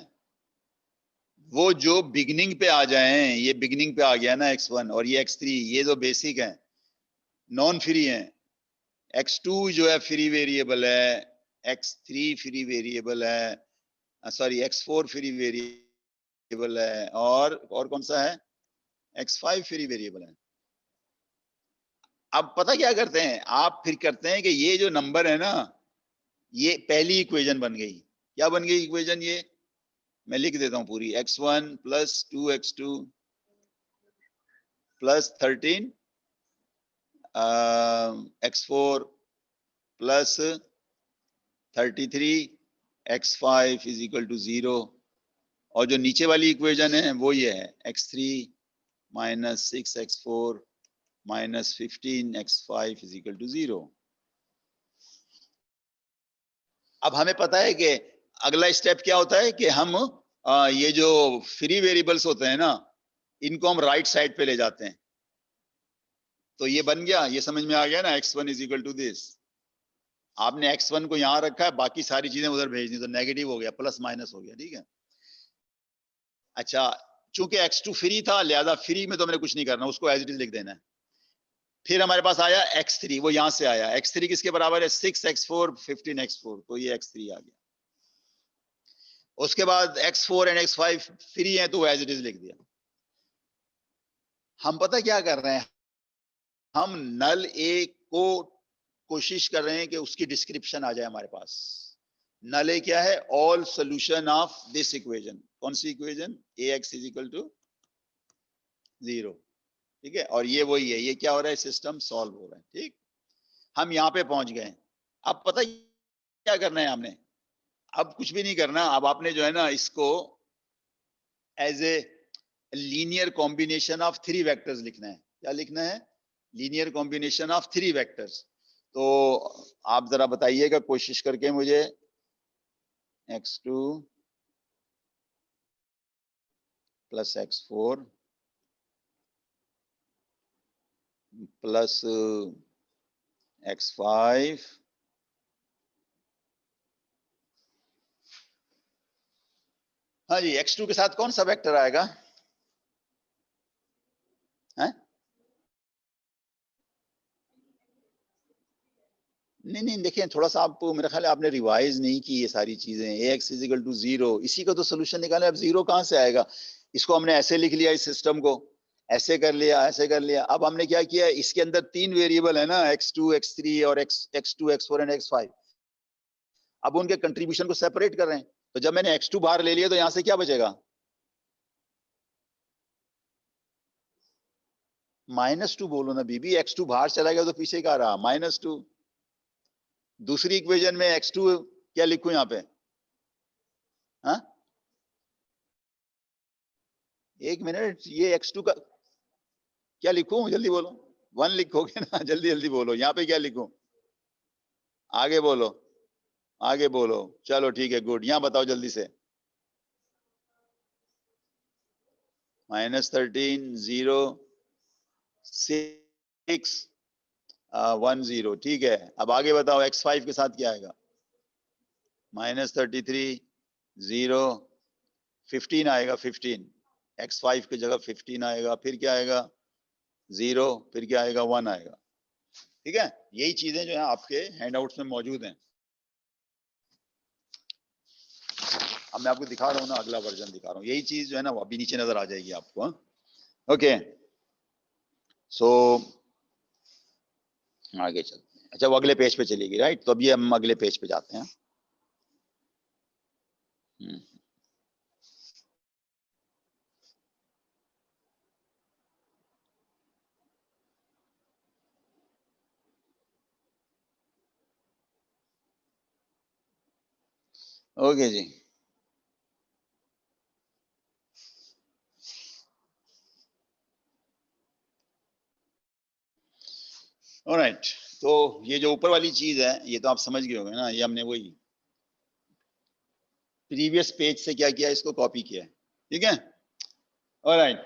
वो जो बिगिनिंग पे आ जाएं, ये बिगिनिंग पे आ गया ना x1 और ये x3, ये जो बेसिक है नॉन फ्री है। x2 जो है फ्री वेरिएबल है, x3 फ्री वेरिएबल है, सॉरी x4 फ्री वेरिएबल है, और कौन सा है, x5 फ्री वेरिएबल है। अब पता क्या करते हैं आप, फिर करते हैं कि ये जो नंबर है ना, ये पहली इक्वेशन बन गई। क्या बन गई इक्वेशन? ये मैं लिख देता हूं पूरी, x1 plus 2x2 plus 13 x4 plus 33 x5 is equal to 0, और जो नीचे वाली इक्वेशन है वो ये है x3 minus 6x4 minus 15 x5 is equal to 0। अब हमें पता है कि अगला स्टेप क्या होता है कि हम ये जो फ्री वेरिएबल्स होते हैं ना, इनको हम राइट साइड पे ले जाते हैं। तो ये बन गया, ये समझ में आ गया ना, x1 is equal to this. आपने x1 को यहां रखा है, बाकी सारी चीजें उधर भेज दी, तो नेगेटिव हो गया, प्लस माइनस हो गया, ठीक है। अच्छा, चूंकि x2 फ्री था, लिहाजा फ्री में तो मैंने कुछ नहीं करना, उसको एज इट इज लिख देना है। फिर हमारे पास आया x3, वो यहां से आया, x3 किसके बराबर है, 6x4 15x4, तो ये x3 आ गया। उसके बाद x4 एंड x5 फ्री है, तो वो एज इट इज लिख दिया। हम पता क्या कर रहे हैं, हम नल ए को कोशिश कर रहे हैं कि उसकी डिस्क्रिप्शन आ जाए हमारे पास। नल ए क्या है, all solution of this equation. कौन सी equation, ax is equal to 0, ठीक है। और ये वही है, ये क्या हो रहा है, सिस्टम सॉल्व हो रहा है, ठीक। हम यहां पे पहुंच गए। अब पता क्या करना है हमने, अब कुछ भी नहीं करना। अब आपने जो है ना, इसको as a linear combination of 3 vectors लिखना है। क्या लिखना है, लीनियर कॉम्बिनेशन ऑफ 3 वेक्टर्स। तो आप जरा बताइएगा कोशिश करके मुझे, x2 plus x4 plus x5 हाँ जी, x2 के साथ कौन सा वेक्टर आएगा, है? नहीं देखिए, थोड़ा सा आप, मेरा ख्याल है आपने रिवाइज नहीं की ये सारी चीजें। ax इज इक्वल टू 0, इसी का तो सोल्यूशन निकाले। अब 0 कहां से आएगा, इसको हमने ऐसे लिख लिया, इस सिस्टम को ऐसे कर लिया, ऐसे कर लिया। अब हमने क्या किया, इसके अंदर 3 वेरिएबल है ना, x2 x3 और x2 x4 एंड x5। अब उनके कंट्रीब्यूशन को सेपरेट कर रहे हैं। तो जब मैंने x2 बाहर ले लिया, तो यहां से क्या बचेगा, -2 बोलो ना बीबी, x2 बाहर चला गया तो पीछे क्या रहा, -2। दूसरी इक्वेशन में x2 क्या लिखूं यहां पे, हाँ? एक मिनट, ये x2 का क्या लिखूं, जल्दी बोलो। 1 लिखोगे ना, जल्दी जल्दी बोलो, यहाँ पे क्या लिखूं, आगे बोलो, आगे बोलो। चलो ठीक है, गुड, यहाँ बताओ जल्दी से। -13 0 6 1 0, ठीक है। अब आगे बताओ, x5 के साथ क्या आएगा, -33 0 15 आएगा, 15 x5 की जगह 15 आएगा। फिर क्या आएगा, 0, फिर क्या आएगा, 1 आएगा, ठीक है। यही चीजें जो है आपके हैंडआउट्स में मौजूद हैं। अब मैं आपको दिखा रहा हूँ ना, अगला वर्जन दिखा रहा हूँ, यही चीज जो है ना वो अभी नीचे नजर आ जाएगी आपको। ओके, सो आगे चलते हैं। अच्छा, वो अगले पेज पे चलेगी, राइट। तो अभी हम अगले पेज पे जाते हैं। ओके जी, ऑलराइट। तो ये जो ऊपर वाली चीज है, ये तो आप समझ गए होंगे ना, ये हमने वही प्रीवियस पेज से क्या किया, इसको कॉपी किया है, ठीक है। ऑलराइट,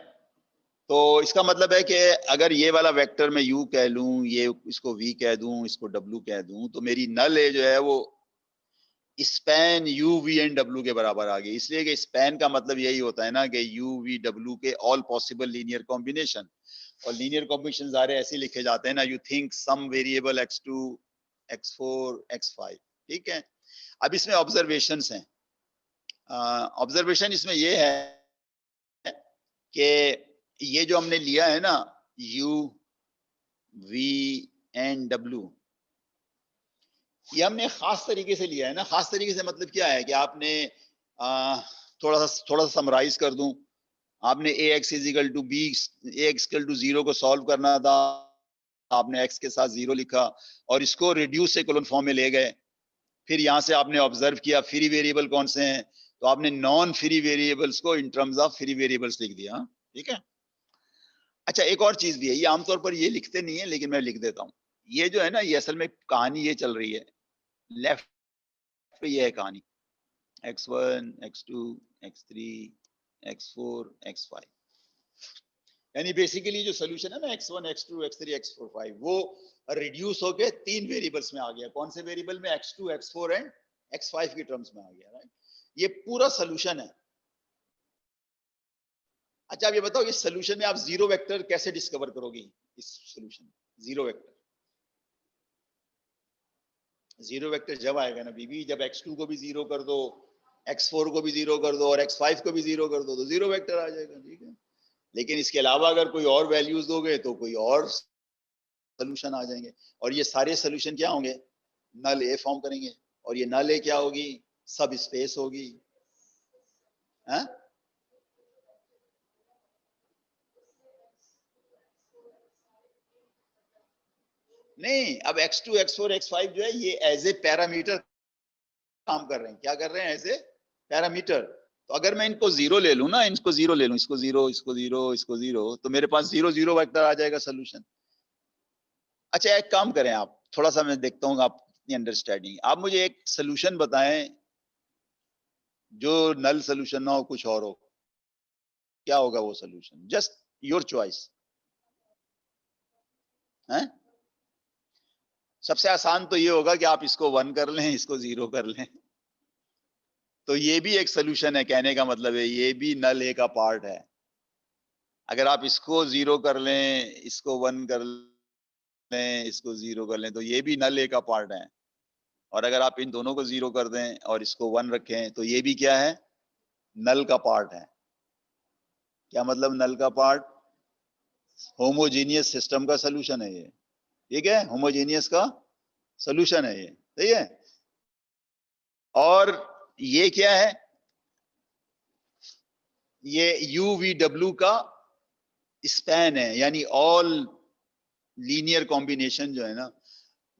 तो इसका मतलब है कि अगर ये वाला वेक्टर मैं u कह लूं, ये इसको v कह दूं, इसको w कह दूं, तो मेरी नल ए जो है वो स्पैन यू वी एंड डब्ल्यू के बराबर आ गई, इसलिए कि स्पैन का मतलब यही होता है ना कि यू वी डब्ल्यू के ऑल पॉसिबल लीनियर कॉम्बिनेशन, और लीनियर कॉम्बिनेशन सारे ऐसे लिखे जाते हैं ना, you think some variable x2 x4 x5, ठीक है। अब इसमें ऑब्जर्वेशंस हैं। ऑब्जर्वेशन इसमें ये है कि ये जो हमने लिया है ना u v एंड w, ये हमने खास तरीके से लिया है ना। खास तरीके से मतलब क्या है कि आपने थोड़ा सा समराइज कर दूं, आपने ax is equal to b, ax equal to 0 को सॉल्व करना था, आपने x के साथ 0 लिखा और इसको रिड्यूस इकोलन फॉर्म में ले गए। फिर यहां से आपने ऑब्जर्व किया फ्री वेरिएबल कौन से हैं, तो आपने नॉन फ्री वेरिएबल्स को in terms of free variables लिख दिया, ठीक है। अच्छा, एक और चीज भी है, ये आमतौर पर ये लिखते नहीं है लेकिन मैं लिख देता हूं। ये जो है ना, ये असल में कहानी ये चल रही है, लेफ्ट पे ये है कहानी, x1 x2 x3 x4 x5, यानी बेसिकली जो सोल्यूशन है ना x1 x2 x3 x4 5, वो रिड्यूस होके 3 वेरिएबल्स में आ गया। कौन से वेरिएबल में? x2 x4 एंड x5 की टर्म्स में आ गया, राइट। ये पूरा सोल्यूशन है। अच्छा, अब ये बताओ, इस सोल्यूशन में आप जीरो वेक्टर कैसे डिस्कवर करोगे? इस solution zero vector, zero vector जब आएगा ना बीबी, जब x2 को भी जीरो कर दो, x4 को भी जीरो कर दो और x5 को भी जीरो कर दो, तो जीरो वेक्टर आ जाएगा, ठीक है। लेकिन इसके अलावा अगर कोई और वैल्यूज दोगे तो कोई और सोल्यूशन आ जाएंगे, और ये सारे सोल्यूशन क्या होंगे? नल ए फॉर्म करेंगे, और ये नल ए क्या होगी? सब स्पेस होगी, है? नहीं, अब x2 x4 x5 जो है ये एज ए पैरामीटर काम कर रहे हैं। क्या कर रहे हैं? As a parameter. तो अगर मैं इनको जीरो ले लूं ना, इनको जीरो ले लूं, इसको जीरो, इसको जीरो, इसको जीरो, तो मेरे पास जीरो जीरो वेक्टर आ जाएगा सोल्यूशन। अच्छा, एक काम करें, आप थोड़ा सा, मैं देखता हूँ आपकी अंडरस्टैंडिंग। आप मुझे एक सोल्यूशन बताएं जो नल सोल्यूशन ना हो, कुछ और हो। क्या होगा वो सोल्यूशन? जस्ट योर चॉइस है। सबसे आसान तो ये होगा कि आप इसको 1 कर लें, इसको 0 कर लें, तो ये भी एक सोल्यूशन है। कहने का मतलब है ये भी नल ए का पार्ट है। अगर आप इसको 0 कर लें, इसको 1 कर लें, इसको 0 कर लें, तो ये भी नल ए का पार्ट है। और अगर आप इन दोनों को 0 कर दें और इसको 1 रखें, तो ये भी क्या है? नल का पार्ट है। क्या मतलब नल का पार्ट? होमोजीनियस सिस्टम का सोल्यूशन है ये, ठीक है। होमोजीनियस का सोल्यूशन है ये, सही है। और ये क्या है? ये यू वी डब्ल्यू का स्पैन है, यानी ऑल लीनियर कॉम्बिनेशन जो है ना,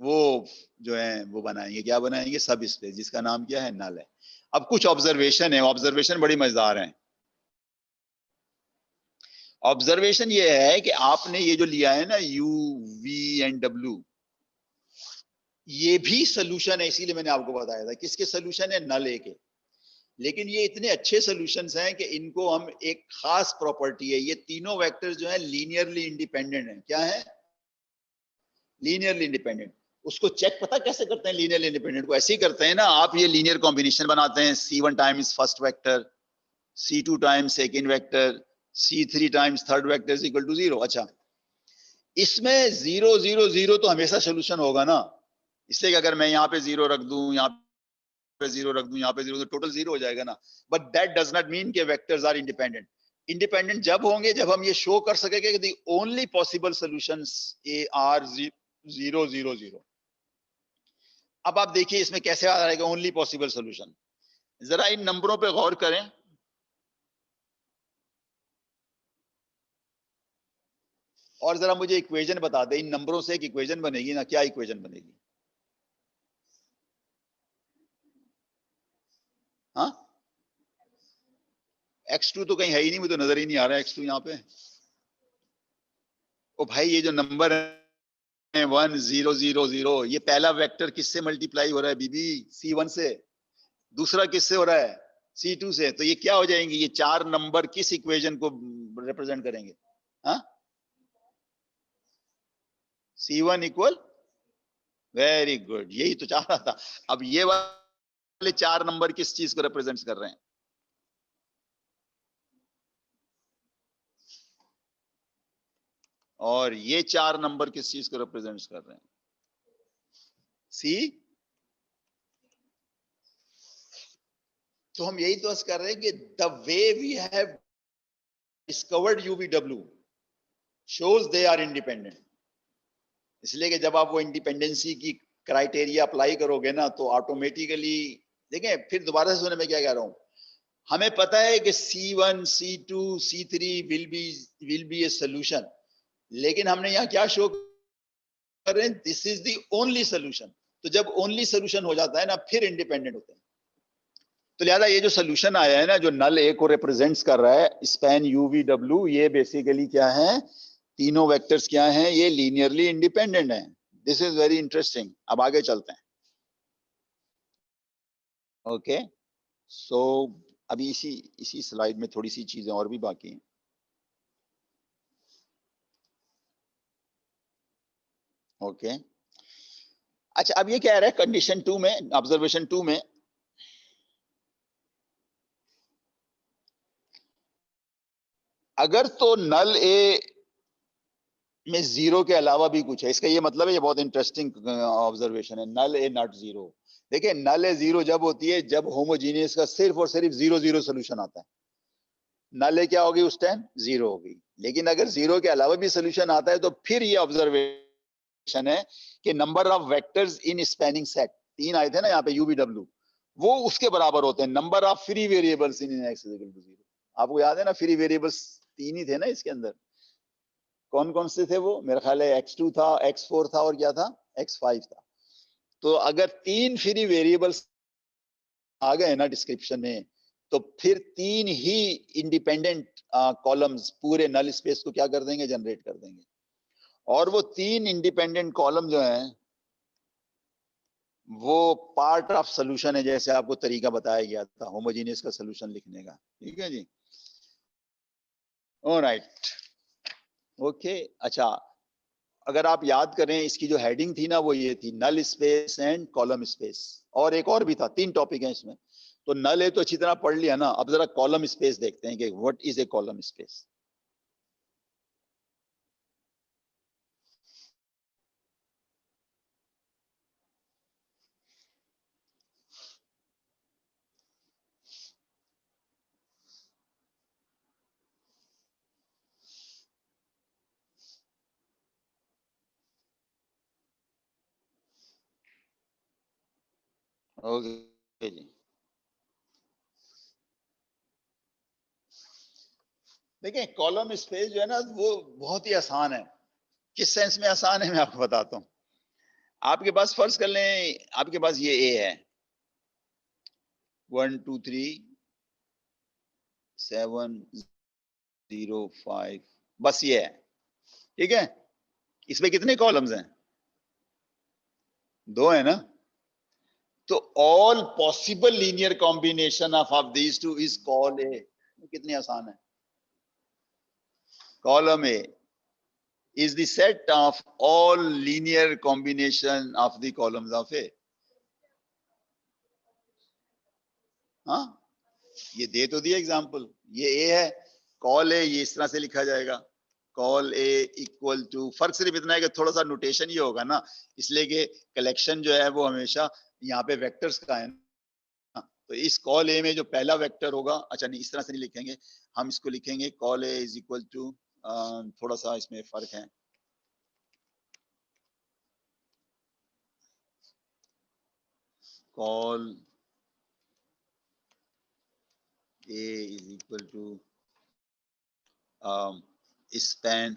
वो जो है वो बनाएंगे। क्या बनाएंगे? सब स्पेस, जिसका नाम क्या है? नल है। अब कुछ ऑब्जर्वेशन है, ऑब्जर्वेशन बड़ी मजेदार है। ऑब्जर्वेशन ये है कि आपने ये जो लिया है ना यू वी एंड डब्ल्यू, ये भी सोल्यूशन है, इसीलिए मैंने आपको बताया था। किसके सोल्यूशन है? नल ए के। लेकिन ये इतने अच्छे सॉल्यूशंस हैं कि इनको हम एक खास प्रॉपर्टी है, ये तीनों वेक्टर्स जो है लीनियरली इंडिपेंडेंट हैं। क्या है? Linearly independent. उसको चेक पता कैसे करते हैं लीनियरली इंडिपेंडेंट को? ऐसे ही करते हैं ना, आप ये लीनियर कॉम्बिनेशन बनाते हैं, C1 times first vector, C2 times second vector, C3 times third vector is equal to 0। अच्छा, इसमें 0 0 0 तो हमेशा सोल्यूशन होगा ना, इसलिए अगर मैं यहाँ पे 0 रख दूं, यहाँ पे 0 रख दूं, यहाँ पे 0, तो टोटल 0 हो जाएगा ना। But that does not mean के वेक्टर्स आर इंडिपेंडेंट। इंडिपेंडेंट जब होंगे जब हम ये शो कर सकेंगे कि the only possible solutions A R 0 0 0। अब आप देखिए इसमें कैसे आ जाएगा ओनली पॉसिबल सॉल्यूशन। जरा इन नंबरों पे गौर करें, और जरा मुझे इक्वेशन बता दें। इन नंबरों से एक इक्वेशन बनेगी ना, क्या इक्वेशन बनेगी? हाँ, x2 तो कहीं है ही नहीं, मुझे तो नजर ही नहीं आ रहा है x2 यहाँ पे। ओ भाई, ये जो नंबर है 1 0 0 0, ये पहला वेक्टर किससे मल्टीप्लाई हो रहा है बीबी? C1 से। दूसरा किससे हो रहा है? C2 से। तो ये क्या हो जाएंगे? ये चार नंबर किस इक्वेशन को रिप्रेजेंट करेंगे? हाँ, C1 इक्वल, वेरी गुड, यही तो चाह रहा था। अब ये वाले 4 नंबर किस चीज को रिप्रेजेंट कर रहे हैं? और ये 4 नंबर किस चीज को रिप्रेजेंट कर रहे हैं? सी। तो हम यही तो कर रहे हैं कि the way we have discovered U V W shows they are independent. इसलिए कि जब आप वो इंडिपेंडेंसी की क्राइटेरिया अप्लाई करोगे ना तो ऑटोमेटिकली देखें, फिर दोबारा से सुने मैं क्या कह रहा हूं। हमें पता है कि C1, C2, C3 will be a solution, लेकिन हमने यहां क्या शो कर रहे हैं? This is the only solution. तो जब ओनली सोल्यूशन हो जाता है ना, फिर इंडिपेंडेंट होते हैं। तो लिहाजा ये जो सोल्यूशन आया है ना, जो नल ए को रिप्रेजेंट्स कर रहा है, स्पैन यूवीडब्ल्यू, ये बेसिकली क्या है? तीनों वेक्टर्स क्या हैं? ये लीनियरली इंडिपेंडेंट हैं। This is very interesting. अब आगे चलते हैं। ओके, सो अभी इसी स्लाइड में थोड़ी सी चीजें और भी बाकी हैं। ओके, अच्छा, अब ये कह रहा है कंडीशन 2 में, ऑब्जर्वेशन 2 में, अगर तो नल ए में जीरो के अलावा भी कुछ है, इसका ये मतलब है, ये बहुत इंटरेस्टिंग ऑब्जर्वेशन है, नल ए नॉट जीरो। देखिए, नल ए जीरो जब होती है जब होमोजीनियस का सिर्फ और सिर्फ 0 0 सोल्यूशन आता है। नल ए क्या होगी उस टाइम? जीरो होगी। लेकिन अगर जीरो के अलावा भी सोल्यूशन आता है तो फिर ये ऑब्जर्वेशन है कि number of vectors in spanning set, 3 आए थे ना यहाँ पे यूवीडब्ल्यू, वो उसके बराबर होते हैं number of free variables in x is equal to 0। आपको याद है ना, फ्री वेरिएबल्स 3 ही थे ना इसके अंदर। कौन कौन से थे वो? मेरा ख्याल है x2 था, x4 था, और क्या था? x5 था। तो अगर 3 फ्री वेरिएबल्स आ गए ना डिस्क्रिप्शन में, तो फिर 3 ही इंडिपेंडेंट कॉलम्स पूरे नल स्पेस को क्या कर देंगे? जनरेट कर देंगे। और वो 3 इंडिपेंडेंट कॉलम जो हैं वो पार्ट ऑफ सोल्यूशन है, जैसे आपको तरीका बताया गया था होमोजेनियस का सोल्यूशन लिखने का। ठीक है जी, ऑलराइट, ओके। अच्छा, अगर आप याद करें, इसकी जो हेडिंग थी ना वो ये थी, null space and column space. और एक और भी था, 3 टॉपिक हैं इसमें। तो नल है तो अच्छी तरह पढ़ लिया ना, अब जरा कॉलम स्पेस देखते हैं कि what is A column space. Okay जी, देखिए कॉलम स्पेस जो है ना वो बहुत ही आसान है। किस सेंस में आसान है मैं आपको बताता हूं। आपके पास फर्ज कर लें, आपके पास ये ए है, 1 2 3 7 0 5, बस ये है। ठीक है, इसमें कितने कॉलम्स हैं? 2 है ना। तो all possible linear combination of these two is called a. कितनी आसान है। Column A is the set of all linear combination of the columns of A। हाँ, ये दे तो दिया एग्जांपल, ये A है, कॉल ए ये इस तरह से लिखा जाएगा, कॉल ए इक्वल टू, फर्क सिर्फ इतना है कि थोड़ा सा नोटेशन ये होगा ना, इसलिए कि कलेक्शन जो है वो हमेशा यहाँ पे वेक्टर्स का है ना। तो इस कॉल ए में जो पहला वेक्टर होगा, अच्छा नहीं इस तरह से नहीं लिखेंगे, हम इसको लिखेंगे col A is equal to, थोड़ा सा इसमें फर्क है, col A is equal to span,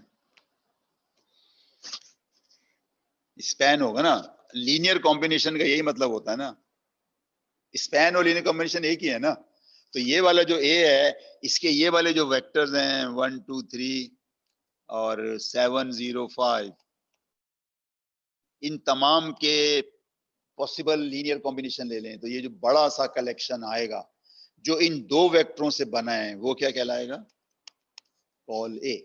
span होगा ना, लीनियर कॉम्बिनेशन का यही मतलब होता है ना, स्पैन और लीनियर कॉम्बिनेशन एक ही है ना। तो ये वाला जो ए है, इसके ये वाले जो वेक्टर्स हैं 1 2 3 और 7 0 5, इन तमाम के पॉसिबल लीनियर कॉम्बिनेशन ले लें तो ये जो बड़ा सा कलेक्शन आएगा जो इन 2 वेक्टरों से बना है वो क्या कहलाएगा? कॉल ए।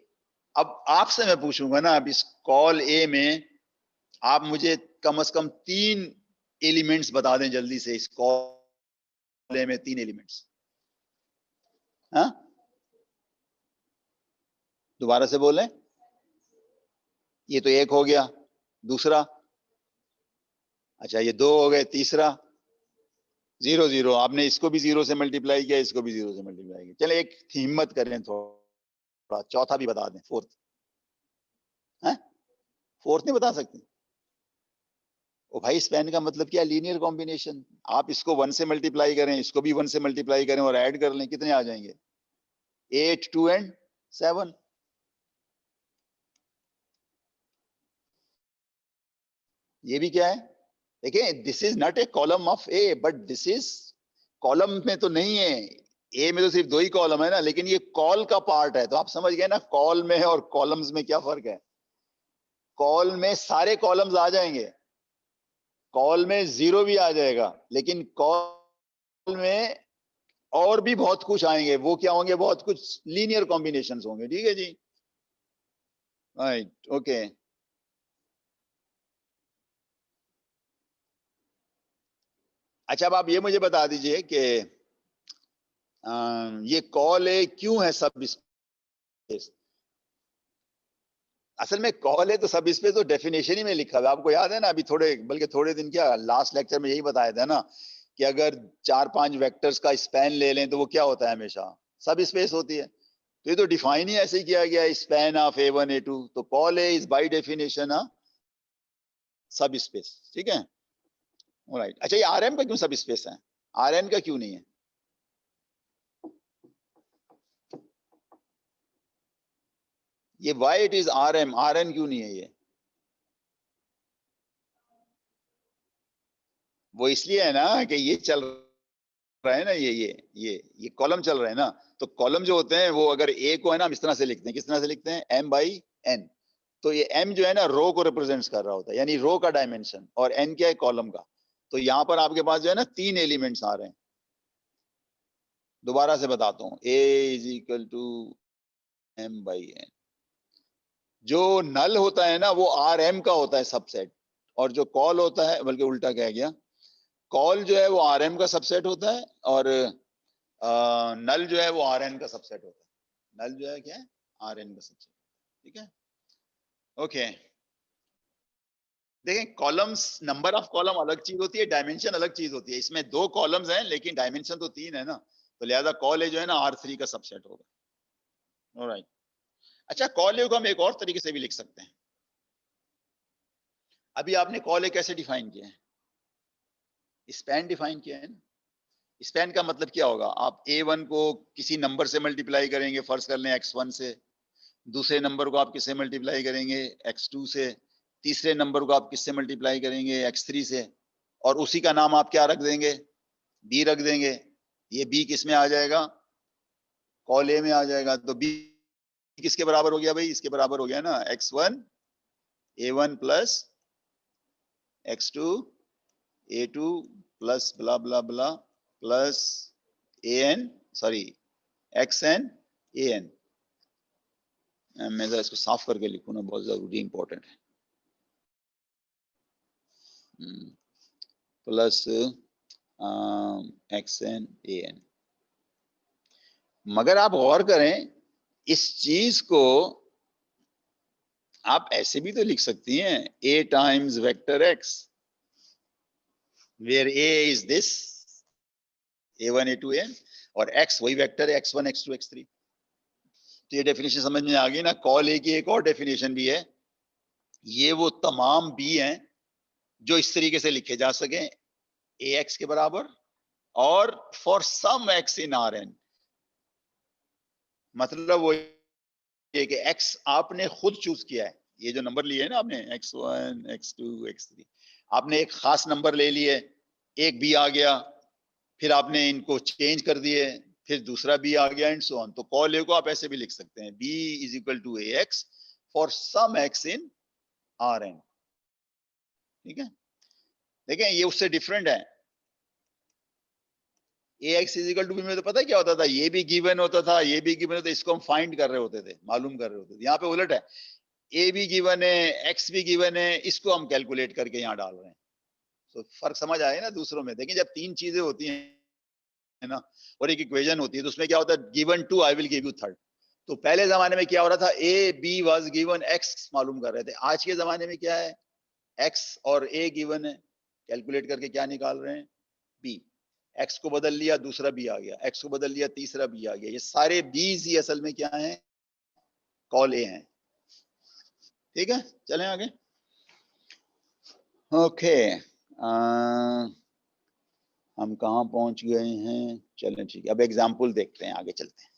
अब आपसे मैं पूछूंगा ना, अब इस कॉल ए में आप मुझे कम से कम 3 एलिमेंट्स बता दें जल्दी से इस कॉल में 3 एलिमेंट्स। हाँ, दोबारा से बोले, ये तो 1 हो गया, दूसरा, अच्छा ये 2 हो गए, तीसरा 0 0, आपने इसको भी 0 से मल्टीप्लाई किया, इसको भी 0 से मल्टीप्लाई किया। चले एक हिम्मत करें थोड़ा, चौथा भी बता दें, फोर्थ है, फोर्थ नहीं बता सकते? ओ भाई, स्पैन का मतलब क्या? Linear combination. आप इसको 1 से मल्टीप्लाई करें, इसको भी 1 से मल्टीप्लाई करें और ऐड कर लें, कितने आ जाएंगे? 8 2 एंड 7। ये भी क्या है? देखिए, this is not A column of A, but this is column में तो नहीं है, ए में तो सिर्फ 2 ही कॉलम है ना, लेकिन ये कॉल का पार्ट है, तो आप समझ गए ना, कॉल में और कॉलम्स में क्या फर्क है। कॉल में सारे कॉलम्स आ जाएंगे, कॉल में 0 भी आ जाएगा, लेकिन कॉल में और भी बहुत कुछ आएंगे। वो क्या होंगे? बहुत कुछ लीनियर कॉम्बिनेशंस होंगे। ठीक है जी, राइट, ओके। अच्छा, अब आप ये मुझे बता दीजिए कि ये कॉल है क्यों है सब स्पेस? असल में कॉल है तो सब स्पेस तो डेफिनेशन ही में लिखा हुआ है, आपको याद है ना, अभी बल्कि थोड़े दिन, क्या लास्ट लेक्चर में यही बताया था ना, कि अगर 4-5 वेक्टर्स का स्पैन ले लें तो वो क्या होता है? हमेशा सब स्पेस होती है। तो ये तो डिफाइन ही ऐसे ही किया गया है, स्पैन ऑफ A1 A2। तो call A is by definition सब स्पेस। ठीक है, राइट। अच्छा, ये RM का क्यों सब स्पेस है, RN का क्यों नहीं है? ये वाई इट इज RN क्यों नहीं है? ये वो इसलिए है ना कि ये चल रहा है ना, ये कॉलम चल रहा है ना। तो कॉलम जो होते हैं वो, अगर ए को है ना, हम इस तरह से लिखते हैं, किस तरह से लिखते हैं? M/N। तो ये M जो है ना, रो को रिप्रेजेंट कर रहा होता है, यानी रो का डायमेंशन, और N क्या है? कॉलम का। तो यहां पर आपके पास जो है ना 3 एलिमेंट्स आ रहे हैं। दोबारा से बताता हूं, A = M/N। जो नल होता है ना, वो RM का होता है सबसेट, और जो कॉल होता है, बल्कि उल्टा कह गया, कॉल जो है वो RM का सबसेट होता है, और नल जो है वो RN का सबसेट होता है। नल जो है क्या है? RN का सबसेट। ठीक है, ओके। देखें, कॉलम्स, नंबर ऑफ कॉलम अलग चीज होती है, डायमेंशन अलग चीज होती है। इसमें 2 कॉलम्स हैं, लेकिन डायमेंशन तो 3 है ना, तो लिहाजा कॉल ए जो है ना R3 का सबसेट होगा। ऑलराइट। अच्छा, कॉल ए को हम एक और तरीके से भी लिख सकते हैं। अभी आपने कॉल ए कैसे डिफाइन किया है? स्पैन डिफाइन किया है ना। स्पैन का मतलब क्या होगा? आप A1 को किसी नंबर से मल्टीप्लाई करेंगे, फर्ज कर लें X1 से, दूसरे नंबर को आप किससे मल्टीप्लाई करेंगे? X2 से, तीसरे नंबर को आप किससे मल्टीप्लाई करेंगे? X3 से, और उसी का नाम आप क्या रख देंगे? B रख देंगे। ये B किस में आ जाएगा? कॉल ए में आ जाएगा। तो B किसके बराबर हो गया भाई? इसके बराबर हो गया ना, X1 A1 plus X2 A2 plus blah blah blah plus AN, sorry, XN AN। मैं जरा इसको साफ करके लिखूं ना, बहुत जरूरी इंपॉर्टेंट है। Plus XN AN। मगर आप गौर करें, इस चीज को आप ऐसे भी तो लिख सकती हैं, A times vector X, where A is this A1 A2 AN, और X वही वेक्टर है, X1 X2 X3। तो ये डेफिनेशन समझ में आ गई ना। कॉल ए की एक और डेफिनेशन भी है, ये वो तमाम बी हैं जो इस तरीके से लिखे जा सके, AX के बराबर, और for some X in RN। मतलब वो ये कि X आपने खुद चूज किया है, ये जो नंबर लिए है ना आपने, X1 X2 X3, आपने एक खास नंबर ले लिए, एक बी आ गया, फिर आपने इनको चेंज कर दिए, फिर दूसरा बी आ गया, एंड सो ऑन। तो कॉल ए को आप ऐसे भी लिख सकते हैं, B = AX for some X in RN। ठीक है, देखें ये उससे डिफरेंट है। AX = B में तो पता है क्या होता था? ये भी गिवन होता था, ये भी गिवन होता था, इसको हम फाइंड कर रहे होते थे, मालूम कर रहे होते थे। यहाँ पे उलट है, A भी गिवन है, X भी गिवन है, इसको हम कैलकुलेट करके यहाँ डाल रहे हैं। तो फर्क समझ आया ना दूसरों में। देखिए, जब 3 चीजें होती हैं है ना, और एक इक्वेशन होती है, तो उसमें क्या होता है, given 2 I will give you 3rd। तो पहले जमाने में क्या हो रहा था, A B was given x मालूम कर रहे थे। आज के जमाने में क्या है, x और a गिवन है, कैलकुलेट करके क्या निकाल रहे हैं, b। x को बदल लिया, दूसरा b आ गया, x को बदल लिया, तीसरा b आ गया। ये सारे b's ही असल में क्या है, कॉल ए हैं। ठीक है, चलें आगे। ओके, हम कहाँ पहुंच गए हैं, चलें ठीक है, अब एग्जाम्पल देखते हैं, आगे चलते हैं।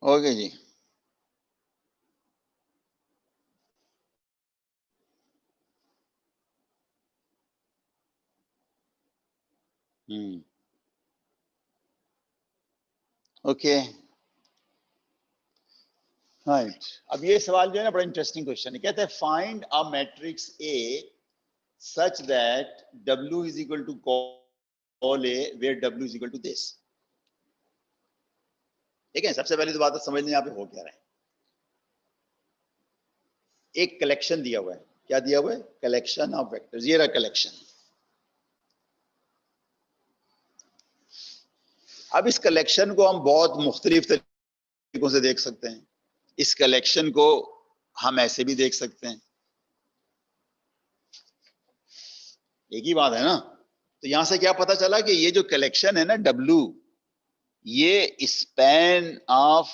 ओके जी, ओके राइट। अब ये सवाल जो है ना, बड़ा इंटरेस्टिंग क्वेश्चन है। कहते हैं find a matrix A such that W is equal to col A where W is equal to this. ठीक है, सबसे पहले तो बात समझ लें यहाँ पे हो क्या रहा है। एक कलेक्शन दिया हुआ है, क्या दिया हुआ है, कलेक्शन ऑफ वेक्टर्स। ये रहा कलेक्शन। अब इस कलेक्शन को हम बहुत मुख्तलिफ तरीकों से देख सकते हैं। इस कलेक्शन को हम ऐसे भी देख सकते हैं, एक ही बात है ना। तो यहां से क्या पता चला कि ये जो कलेक्शन है ना W, ये स्पैन ऑफ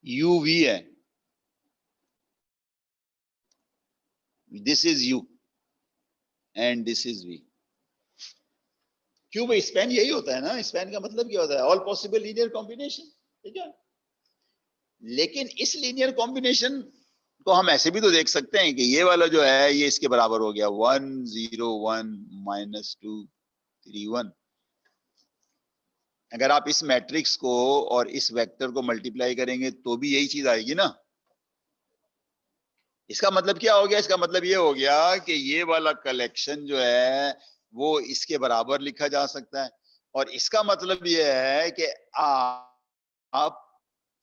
UV है। This is U and this is V। क्यों भाई, स्पैन यही होता है ना, स्पैन का मतलब क्या होता है, ऑल पॉसिबल लीनियर कॉम्बिनेशन। ठीक है, लेकिन इस लीनियर कॉम्बिनेशन को हम ऐसे भी तो देख सकते हैं कि ये वाला जो है ये इसके बराबर हो गया 1 0 1 -2 3 1। अगर आप इस मैट्रिक्स को और इस वेक्टर को मल्टीप्लाई करेंगे तो भी यही चीज आएगी ना। इसका मतलब क्या हो गया, इसका मतलब ये हो गया कि ये वाला कलेक्शन जो है वो इसके बराबर लिखा जा सकता है। और इसका मतलब ये है कि आप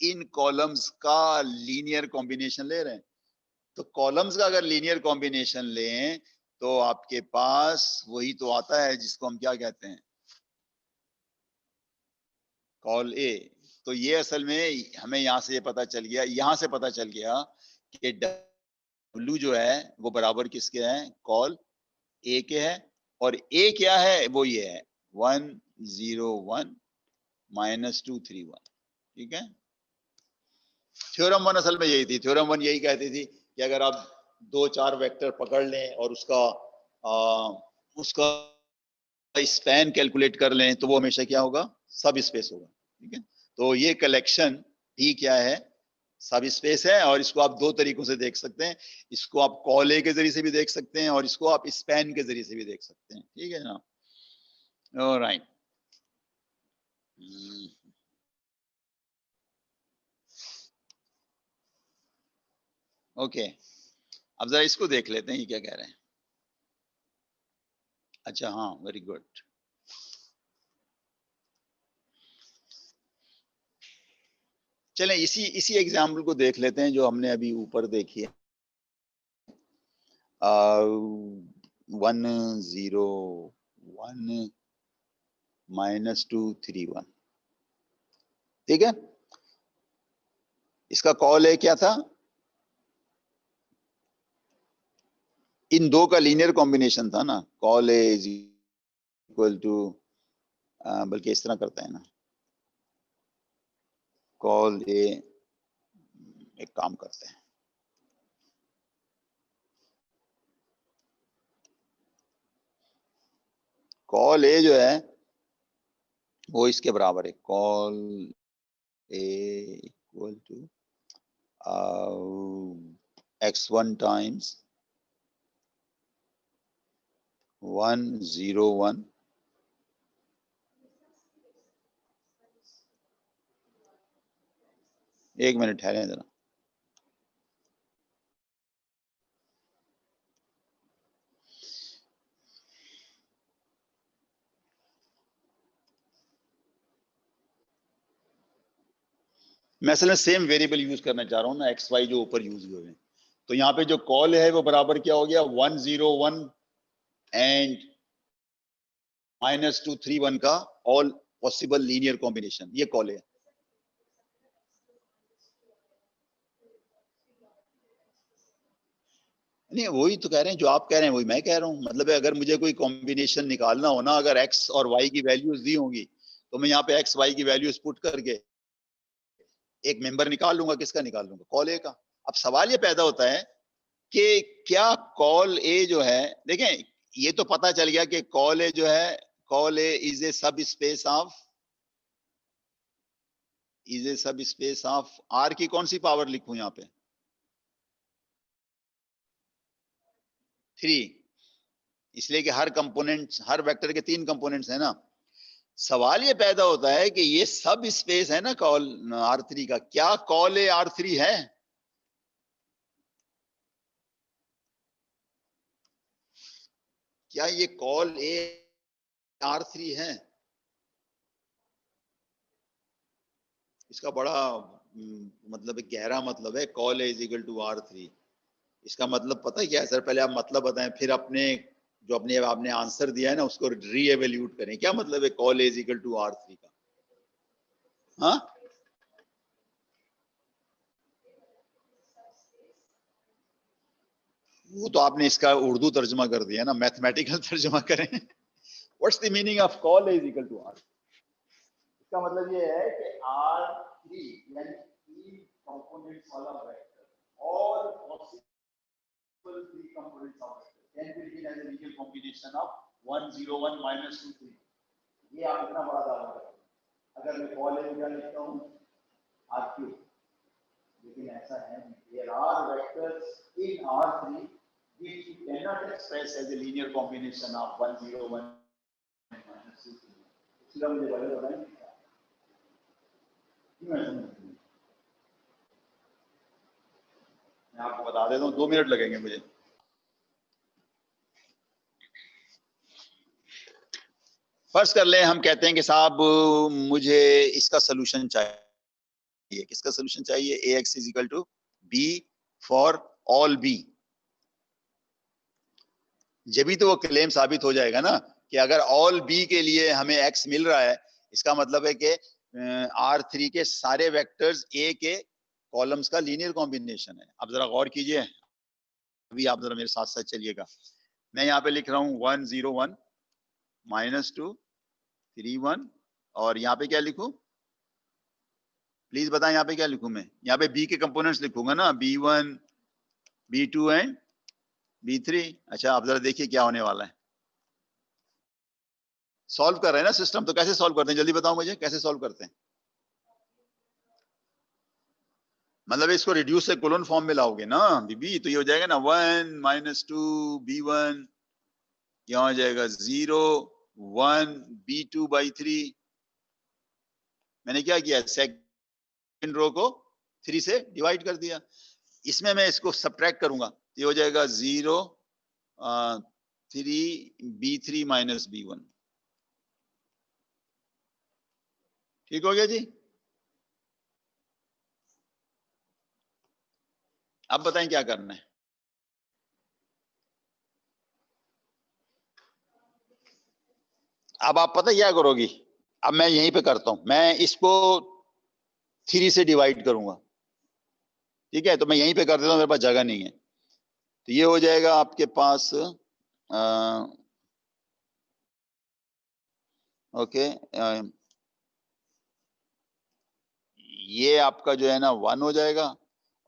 इन कॉलम्स का लीनियर कॉम्बिनेशन ले रहे हैं। तो कॉलम्स का अगर लीनियर कॉम्बिनेशन लें तो आपके पास वही तो आता है जिसको हम क्या कहते हैं, कॉल ए। तो ये असल में हमें यहां से पता चल गया, यहां से पता चल गया कि W जो है वो बराबर किसके है, कॉल ए के है। और ए क्या है, वो ये है 1 0 1 -2 3 1। ठीक है, थ्योरम 1 असल में यही थी। थ्योरम 1 यही कहती थी कि अगर आप 2-4 वेक्टर पकड़ लें और उसका स्पैन कैलकुलेट कर लें तो वो हमेशा क्या होगा, सब स्पेस होगा। ठीक है, तो ये कलेक्शन भी क्या है, सब स्पेस है। और इसको आप दो तरीकों से देख सकते हैं, इसको आप कॉल ए के जरिए से भी देख सकते हैं और इसको आप स्पैन के जरिए से भी देख सकते हैं। ठीक है ना, ऑलराइट। ओके, अब जरा इसको देख लेते हैं, ये क्या कह रहे हैं। अच्छा हाँ, वेरी गुड। चलें इसी इसी एग्जाम्पल को देख लेते हैं जो हमने अभी ऊपर देखी है। 1 0 1 -2 3 1। ठीक है, इसका कॉल है क्या था, इन दो का लीनियर कॉम्बिनेशन था ना, col A is equal to, बल्कि इस तरह करते हैं ना, कॉल ए, एक काम करते हैं, कॉल ए जो है वो इसके बराबर है, col A equal to x1 times 1 0 1 एक मिनट ठहरे जरा, मैं असल में सेम वेरिएबल यूज करना चाह रहा हूँ ना, एक्स वाई जो ऊपर यूज हुए हैं। तो यहाँ पे जो कॉल है वो बराबर क्या हो गया, 101 एंड -231 का ऑल पॉसिबल लीनियर कॉम्बिनेशन, ये कॉल है। नहीं वही तो कह रहे हैं, जो आप कह रहे हैं वही मैं कह रहा हूँ। मतलब है अगर मुझे कोई कॉम्बिनेशन निकालना हो ना, अगर एक्स और वाई की वैल्यूज दी होंगी तो मैं यहाँ पे एक्स वाई की वैल्यूज पुट करके एक मेंबर निकाल लूंगा। किसका निकाल लूंगा? कॉल ए का। अब सवाल ये पैदा होता है कि क्या कॉल ए जो है, देखें ये तो पता चल गया कि कॉल ए जो है, कॉल ए इज ए सब स्पेस ऑफ आर की कौन सी पावर लिखूं यहाँ पे? 3, इसलिए कि हर कंपोनेंट, हर वेक्टर के 3 कंपोनेंट्स है ना। सवाल ये पैदा होता है कि ये सब स्पेस है ना कॉल R3 का, क्या कॉल ए R3 है? क्या ये कॉल ए R3 है? इसका बड़ा मतलब गहरा मतलब है, col A is equal to R3। इसका मतलब पता है क्या है सर? पहले आप मतलब बताएं, फिर अपने जो अपने आपने आंसर दिया है ना उसको रीएवैल्यूएट करें। क्या मतलब है col A is equal to R3 का? हाँ, वो तो आपने इसका उर्दू तर्जमा कर दिया ना, मैथमेटिकल तर्जमा करें। What's the meaning of col A is equal to R? इसका मतलब ये है कि R3 यानी 3 कंपोनेंट्स वाला वेक्टर और possible 3 components of vector can be read as a linear combination of 101 -2 3। ये आप इतना बड़ा दावा करते हैं। अगर मैं कॉल ए का लिखता हूं R3, लेकिन ऐसा है नहीं। There are vectors in R3 which you cannot express as a linear combination of 101 -2 3। इसलिए मुझे पहले बताएं मैं आपको बता देता हूँ, 2 मिनट लगेंगे मुझे। फर्ज कर ले हम कहते हैं कि साहब मुझे इसका सोल्यूशन चाहिए। किसका सोल्यूशन चाहिए? ax is equal to b for all b। जब भी तो वो क्लेम साबित हो जाएगा ना कि अगर ऑल b के लिए हमें x मिल रहा है, इसका मतलब है कि R3 के सारे वेक्टर्स A के कॉलम्स का लीनियर कॉम्बिनेशन है। अब जरा गौर कीजिए, अभी आप जरा मेरे साथ साथ चलिएगा। मैं यहाँ पे लिख रहा हूँ 101 -2 3 1, और यहाँ पे क्या लिखूं? प्लीज बताएं यहाँ पे क्या लिखूं मैं? यहाँ पे B के कंपोनेंट्स लिखूंगा ना, B1 B2 एंड B3। अच्छा आप जरा देखिए क्या होने वाला है। सॉल्व कर रहे हैं ना सिस्टम, तो कैसे सॉल्व करते हैं जल्दी बताओ मुझे, कैसे सॉल्व करते हैं? मतलब इसको रिड्यूस से कोलन फॉर्म में लाओगे ना बीबी, तो ये हो जाएगा ना 1 -2 B1, यहाँ हो जाएगा 0 1 B2/3। मैंने क्या किया, सेकंड रो को 3 से डिवाइड कर दिया। इसमें मैं इसको सब्ट्रैक्ट करूंगा, ये हो जाएगा 0 3 B3 - B1। ठीक हो गया जी? अब बताएं क्या करना है। अब आप पता क्या करोगी? अब मैं यहीं पे करता हूं, मैं इसको 3 से डिवाइड करूंगा। ठीक है, तो मैं यहीं पे कर देता हूं, मेरे पास जगह नहीं है। तो ये हो जाएगा आपके पास ओके, ये आपका जो है ना 1 हो जाएगा,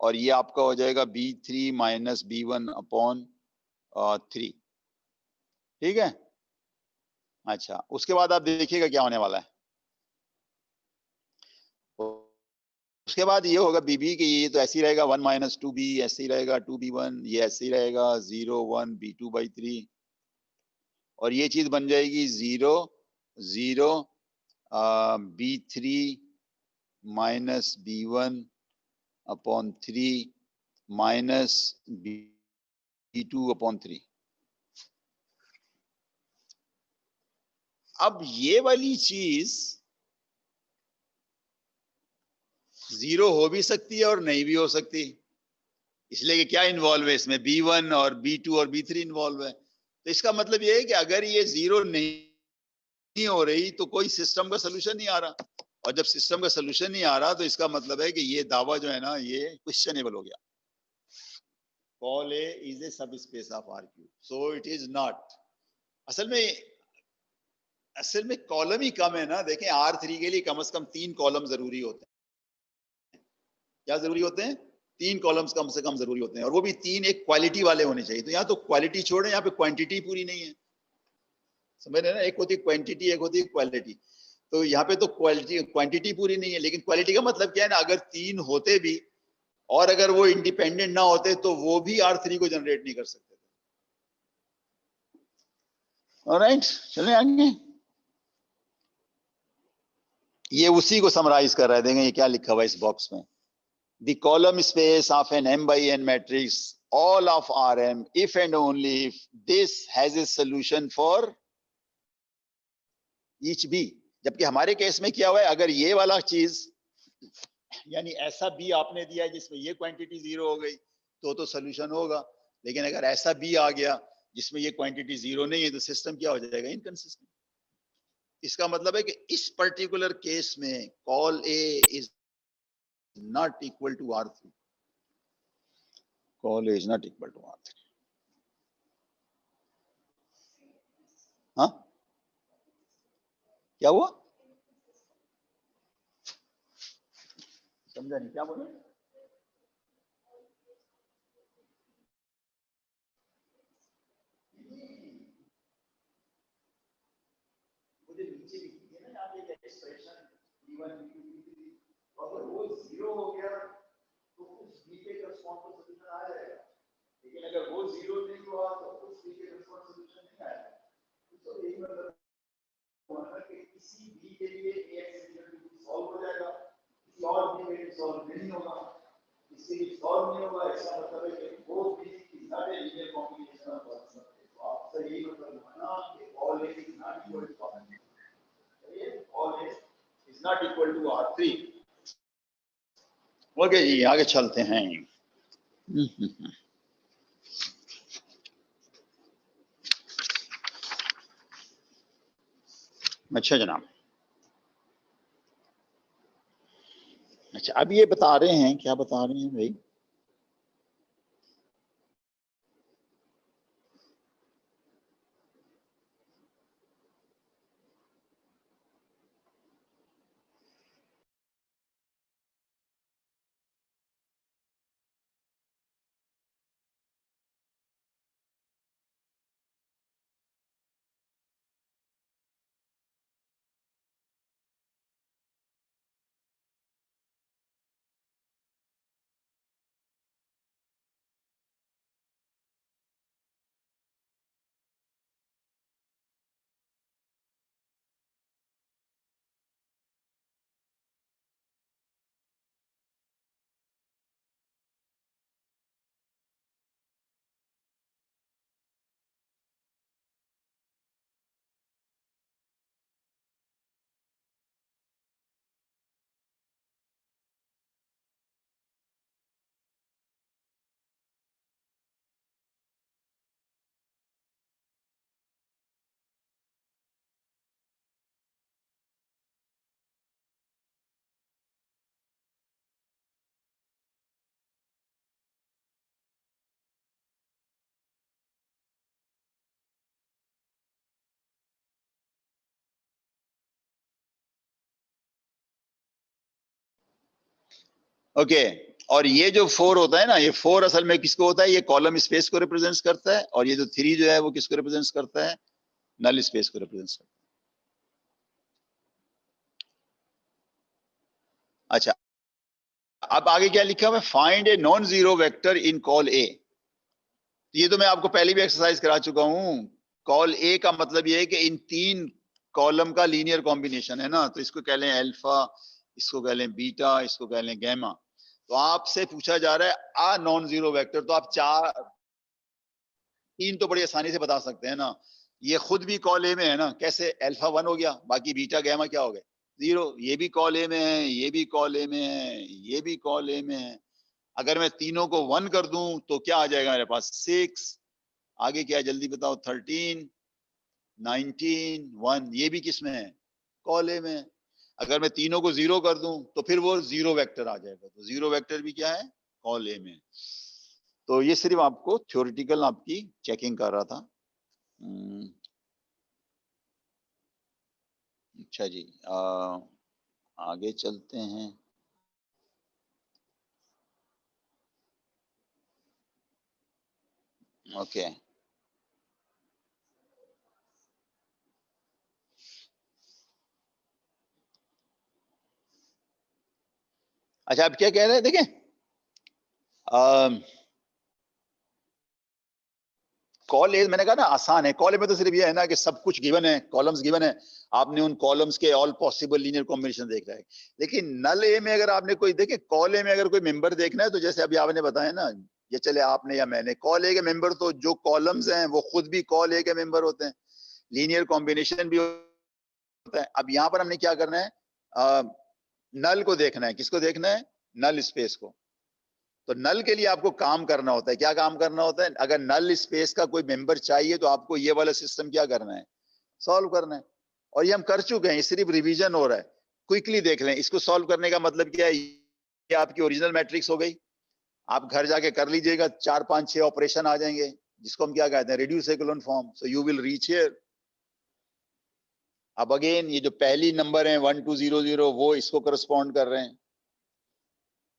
और ये आपका हो जाएगा B3 - B1/3। ठीक है। अच्छा उसके बाद आप देखिएगा क्या होने वाला है। उसके बाद ये होगा बीबी कि ये तो ऐसे ही रहेगा 1 - 2b, ऐसे ही रहेगा 2b1, ये ऐसे ही रहेगा 0 1 B2/3, और ये चीज बन जाएगी 0 0 B3 - B1/3 B2/3। अब ये वाली चीज जीरो हो भी सकती है और नहीं भी हो सकती, इसलिए कि क्या इन्वॉल्व है इसमें, B1 और B2 और B3 इन्वॉल्व है। तो इसका मतलब ये है कि अगर ये जीरो नहीं हो रही तो कोई सिस्टम का सोल्यूशन नहीं आ रहा, और जब सिस्टम का सोल्यूशन नहीं आ रहा तो इसका मतलब है कि ये दावा जो है ना ये क्वेश्चनेबल हो गया। कॉल ए इज ए सब space of R3, so it is not. असल में कॉलम ही कम है ना, देखें R3 के लिए कम से कम 3 कॉलम जरूरी होते हैं। क्या जरूरी होते हैं? 3 कॉलम्स कम से कम जरूरी होते हैं, और वो भी 3 एक क्वालिटी वाले होने चाहिए। तो यहाँ तो क्वालिटी छोड़े, यहाँ पे क्वांटिटी पूरी नहीं है, समझ रहे ना, एक होती है क्वांटिटी, एक होती है क्वालिटी। तो यहाँ पे तो क्वांटिटी पूरी नहीं है, लेकिन क्वालिटी का मतलब क्या है ना, अगर 3 होते भी और अगर वो इंडिपेंडेंट ना होते तो वो भी R3 को जनरेट नहीं कर सकते। ऑलराइट, चलें आगे। ये उसी को समराइज कर रहे हैं, देखें ये क्या लिखा हुआ है इस बॉक्स में। The column space of an m by n matrix, all of Rm, if and only if this has a solution for each b। जबकि हमारे केस में क्या हुआ है, अगर ये वाला चीज यानी ऐसा b आपने दिया है जिसमें ये क्वांटिटी जीरो हो गई तो सोल्यूशन होगा, लेकिन अगर ऐसा b आ गया जिसमें ये क्वांटिटी जीरो नहीं है तो सिस्टम क्या हो जाएगा, इनकंसिस्टेंट। इसका मतलब है कि इस पर्टिकुलर केस में col A is not equal to R3, col A is not equal to R3। हाँ, क्या हुआ, समझा नहीं, क्या बोले? मुझे नीचे लिख दिया ना यहाँ पे एक्सप्रेशन B1 B2 B3, अगर वो जीरो हो गया तो उस B के करस्पॉन्ड को सोल्यूशन आ जाएगा, लेकिन अगर वो जीरो नहीं हुआ तो उस B के करस्पॉन्ड सोल्यूशन नहीं आएगा। तो यही मतलब हुआ कि किसी B के लिए AX सॉल्व हो जाएगा, किसी और B के लिए सॉल्व नहीं होगा, इसके लिए सॉल्व नहीं होगा, इसका मतलब है कि वो B की सारे लीनियर कॉम्बिनेशन ऑफ ऑप्शन है। तो आपका यही मतलब हुआ ना कि all A is not equal to R3, all A is not equal to R3। Okay जी, आगे चलते हैं। अच्छा जनाब, अच्छा अब ये बता रहे हैं, क्या बता रहे हैं भाई, ओके। और ये जो 4 होता है ना, ये 4 असल में किसको होता है, ये कॉलम स्पेस को रिप्रेजेंट करता है, और ये जो 3 जो है वो किसको रिप्रेजेंट करता है, नल स्पेस को रिप्रेजेंट करता है। अच्छा, अब आगे क्या लिखा हुआ है, find a non zero vector in col A. ये तो मैं आपको पहले भी एक्सरसाइज करा चुका हूं। कॉल ए का मतलब ये है कि इन 3 कॉलम का लीनियर कॉम्बिनेशन है ना, तो इसको कह लें अल्फा, इसको कह लें बीटा, इसको कह लें गैमा। तो आपसे पूछा जा रहा है आ नॉन जीरो वेक्टर, तो आप 3 तो बड़ी आसानी से बता सकते हैं ना, ये खुद भी कॉल ए में है ना, कैसे, अल्फा 1 हो गया, बाकी बीटा गैमा क्या हो गए, 0, ये भी कॉल ए में है, ये भी कॉल ए में है, ये भी कॉल ए में है। अगर मैं तीनों को 1 कर दूं तो क्या आ जाएगा मेरे पास? 6। आगे क्या है जल्दी बताओ? 13, 19, 1। ये भी किस में है? कॉल ए में। अगर मैं तीनों को 0 कर दूं तो फिर वो 0 वेक्टर आ जाएगा। तो 0 वेक्टर भी क्या है? कॉल ए में। तो ये सिर्फ आपको थ्योरेटिकल आपकी चेकिंग कर रहा था। अच्छा जी, आगे चलते हैं। ओके, अच्छा आप क्या कह रहे हैं? देखें, कॉल ए मैंने कहा ना आसान है। कॉल ए में तो सिर्फ ये है ना कि सब कुछ गिवन है, कॉलम्स गिवन है, आपने उन कॉलम्स के ऑल पॉसिबल लीनियर कॉम्बिनेशन देख रहा है। लेकिन नल ए में अगर आपने कोई देखे, कॉल ए में अगर कोई मेंबर देखना है तो जैसे अभी आपने बताया ना, ये चले आपने या मैंने, कॉल ए के मेंबर तो जो कॉलम्स हैं वो खुद भी कॉल ए के मेंबर होते हैं, लीनियर कॉम्बिनेशन भी होता है। अब यहाँ पर हमने क्या करना है? नल को देखना है। किसको देखना है? नल स्पेस को। तो नल के लिए आपको काम करना होता है। क्या काम करना होता है? अगर नल स्पेस का कोई मेंबर चाहिए तो आपको ये वाला सिस्टम क्या करना है? सॉल्व करना है। और ये हम कर चुके हैं, सिर्फ रिवीजन हो रहा है। क्विकली देख लें। इसको सॉल्व करने का मतलब क्या है? ये आपकी ओरिजिनल मैट्रिक्स हो गई। आप घर जाके कर लीजिएगा, 4 5 6 ऑपरेशन आ जाएंगे, जिसको हम क्या कहते हैं? Reduce echelon form. So you will reach here. अब अगेन ये जो पहली नंबर है 1 2 0 0, वो इसको करस्पॉन्ड कर रहे हैं।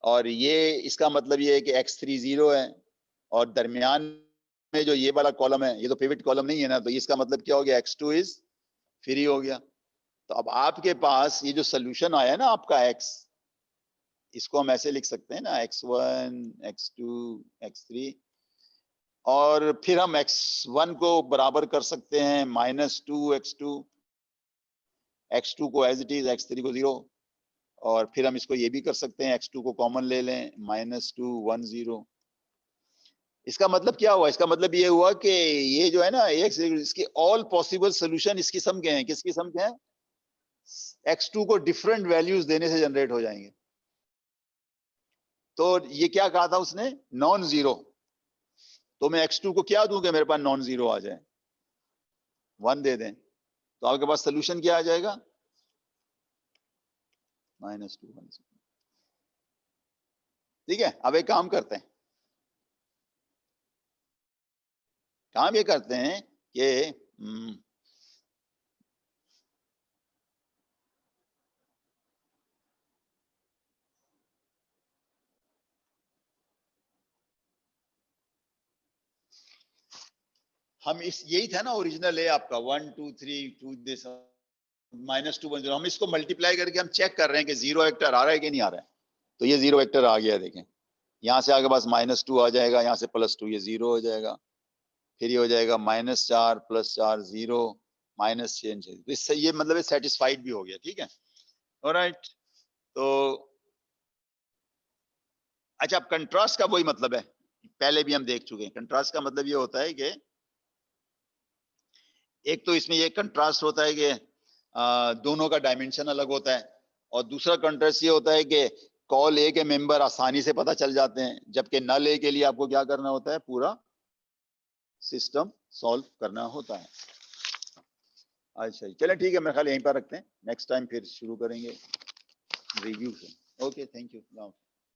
और ये इसका मतलब ये है कि x3 0 है, और दरमियान में जो ये वाला कॉलम है, ये तो पिवट कॉलम नहीं है ना, तो इसका मतलब क्या हो गया? x2 इज फ्री हो गया। तो अब आपके पास ये जो सोल्यूशन आया है ना आपका x, इसको हम ऐसे लिख सकते हैं ना, x1 x2 x3, और फिर हम x1 को बराबर कर सकते हैं -2 x2, x2 को एज इट इज, x3 को 0, और फिर हम इसको ये भी कर सकते हैं, x2 को कॉमन ले लें, -2 1 0। इसका मतलब क्या हुआ? इसका मतलब ये हुआ कि ये जो है ना x, इसके ऑल पॉसिबल सोल्यूशन इस किस्म के हैं। किस किस्म के हैं? x2 को डिफरेंट वैल्यूज देने से जनरेट हो जाएंगे। तो ये क्या कहा था उसने? Non zero. तो मैं x2 को क्या दूं कि मेरे पास नॉन जीरो आ जाए? 1 दे दें, तो आपके पास सोल्यूशन क्या आ जाएगा? -2 1 0। ठीक है, अब एक काम करते हैं। काम ये करते हैं कि हम इस, यही था ना ओरिजिनल है आपका 1 2 3 2 दिस -2 1 0। हम इसको मल्टीप्लाई करके हम चेक कर रहे हैं कि 0 वेक्टर आ रहा है कि नहीं आ रहा है। तो ये 0 वेक्टर आ गया। देखें, यहाँ से आगे पास -2 आ जाएगा, यहाँ से +2, ये 0 हो जाएगा। फिर ये हो जाएगा -4 +4 0 -6। तो इससे ये मतलब सेटिस्फाइड भी हो गया। ठीक है, ऑलराइट। तो अच्छा, अब कंट्रास्ट का वही मतलब है, पहले भी हम देख चुके हैं। कंट्रास्ट का मतलब ये होता है कि एक तो इसमें ये कंट्रास्ट होता है कि दोनों का डायमेंशन अलग होता है, और दूसरा कंट्रास्ट ये होता है कि कॉल ए के मेंबर आसानी से पता चल जाते हैं, जबकि नल ए के लिए आपको क्या करना होता है? पूरा सिस्टम सॉल्व करना होता है। अच्छा चले, ठीक है, मैं ख्याल यहीं पर रखते हैं। नेक्स्ट टाइम फिर शुरू करेंगे रिव्यू से। Okay, thank you.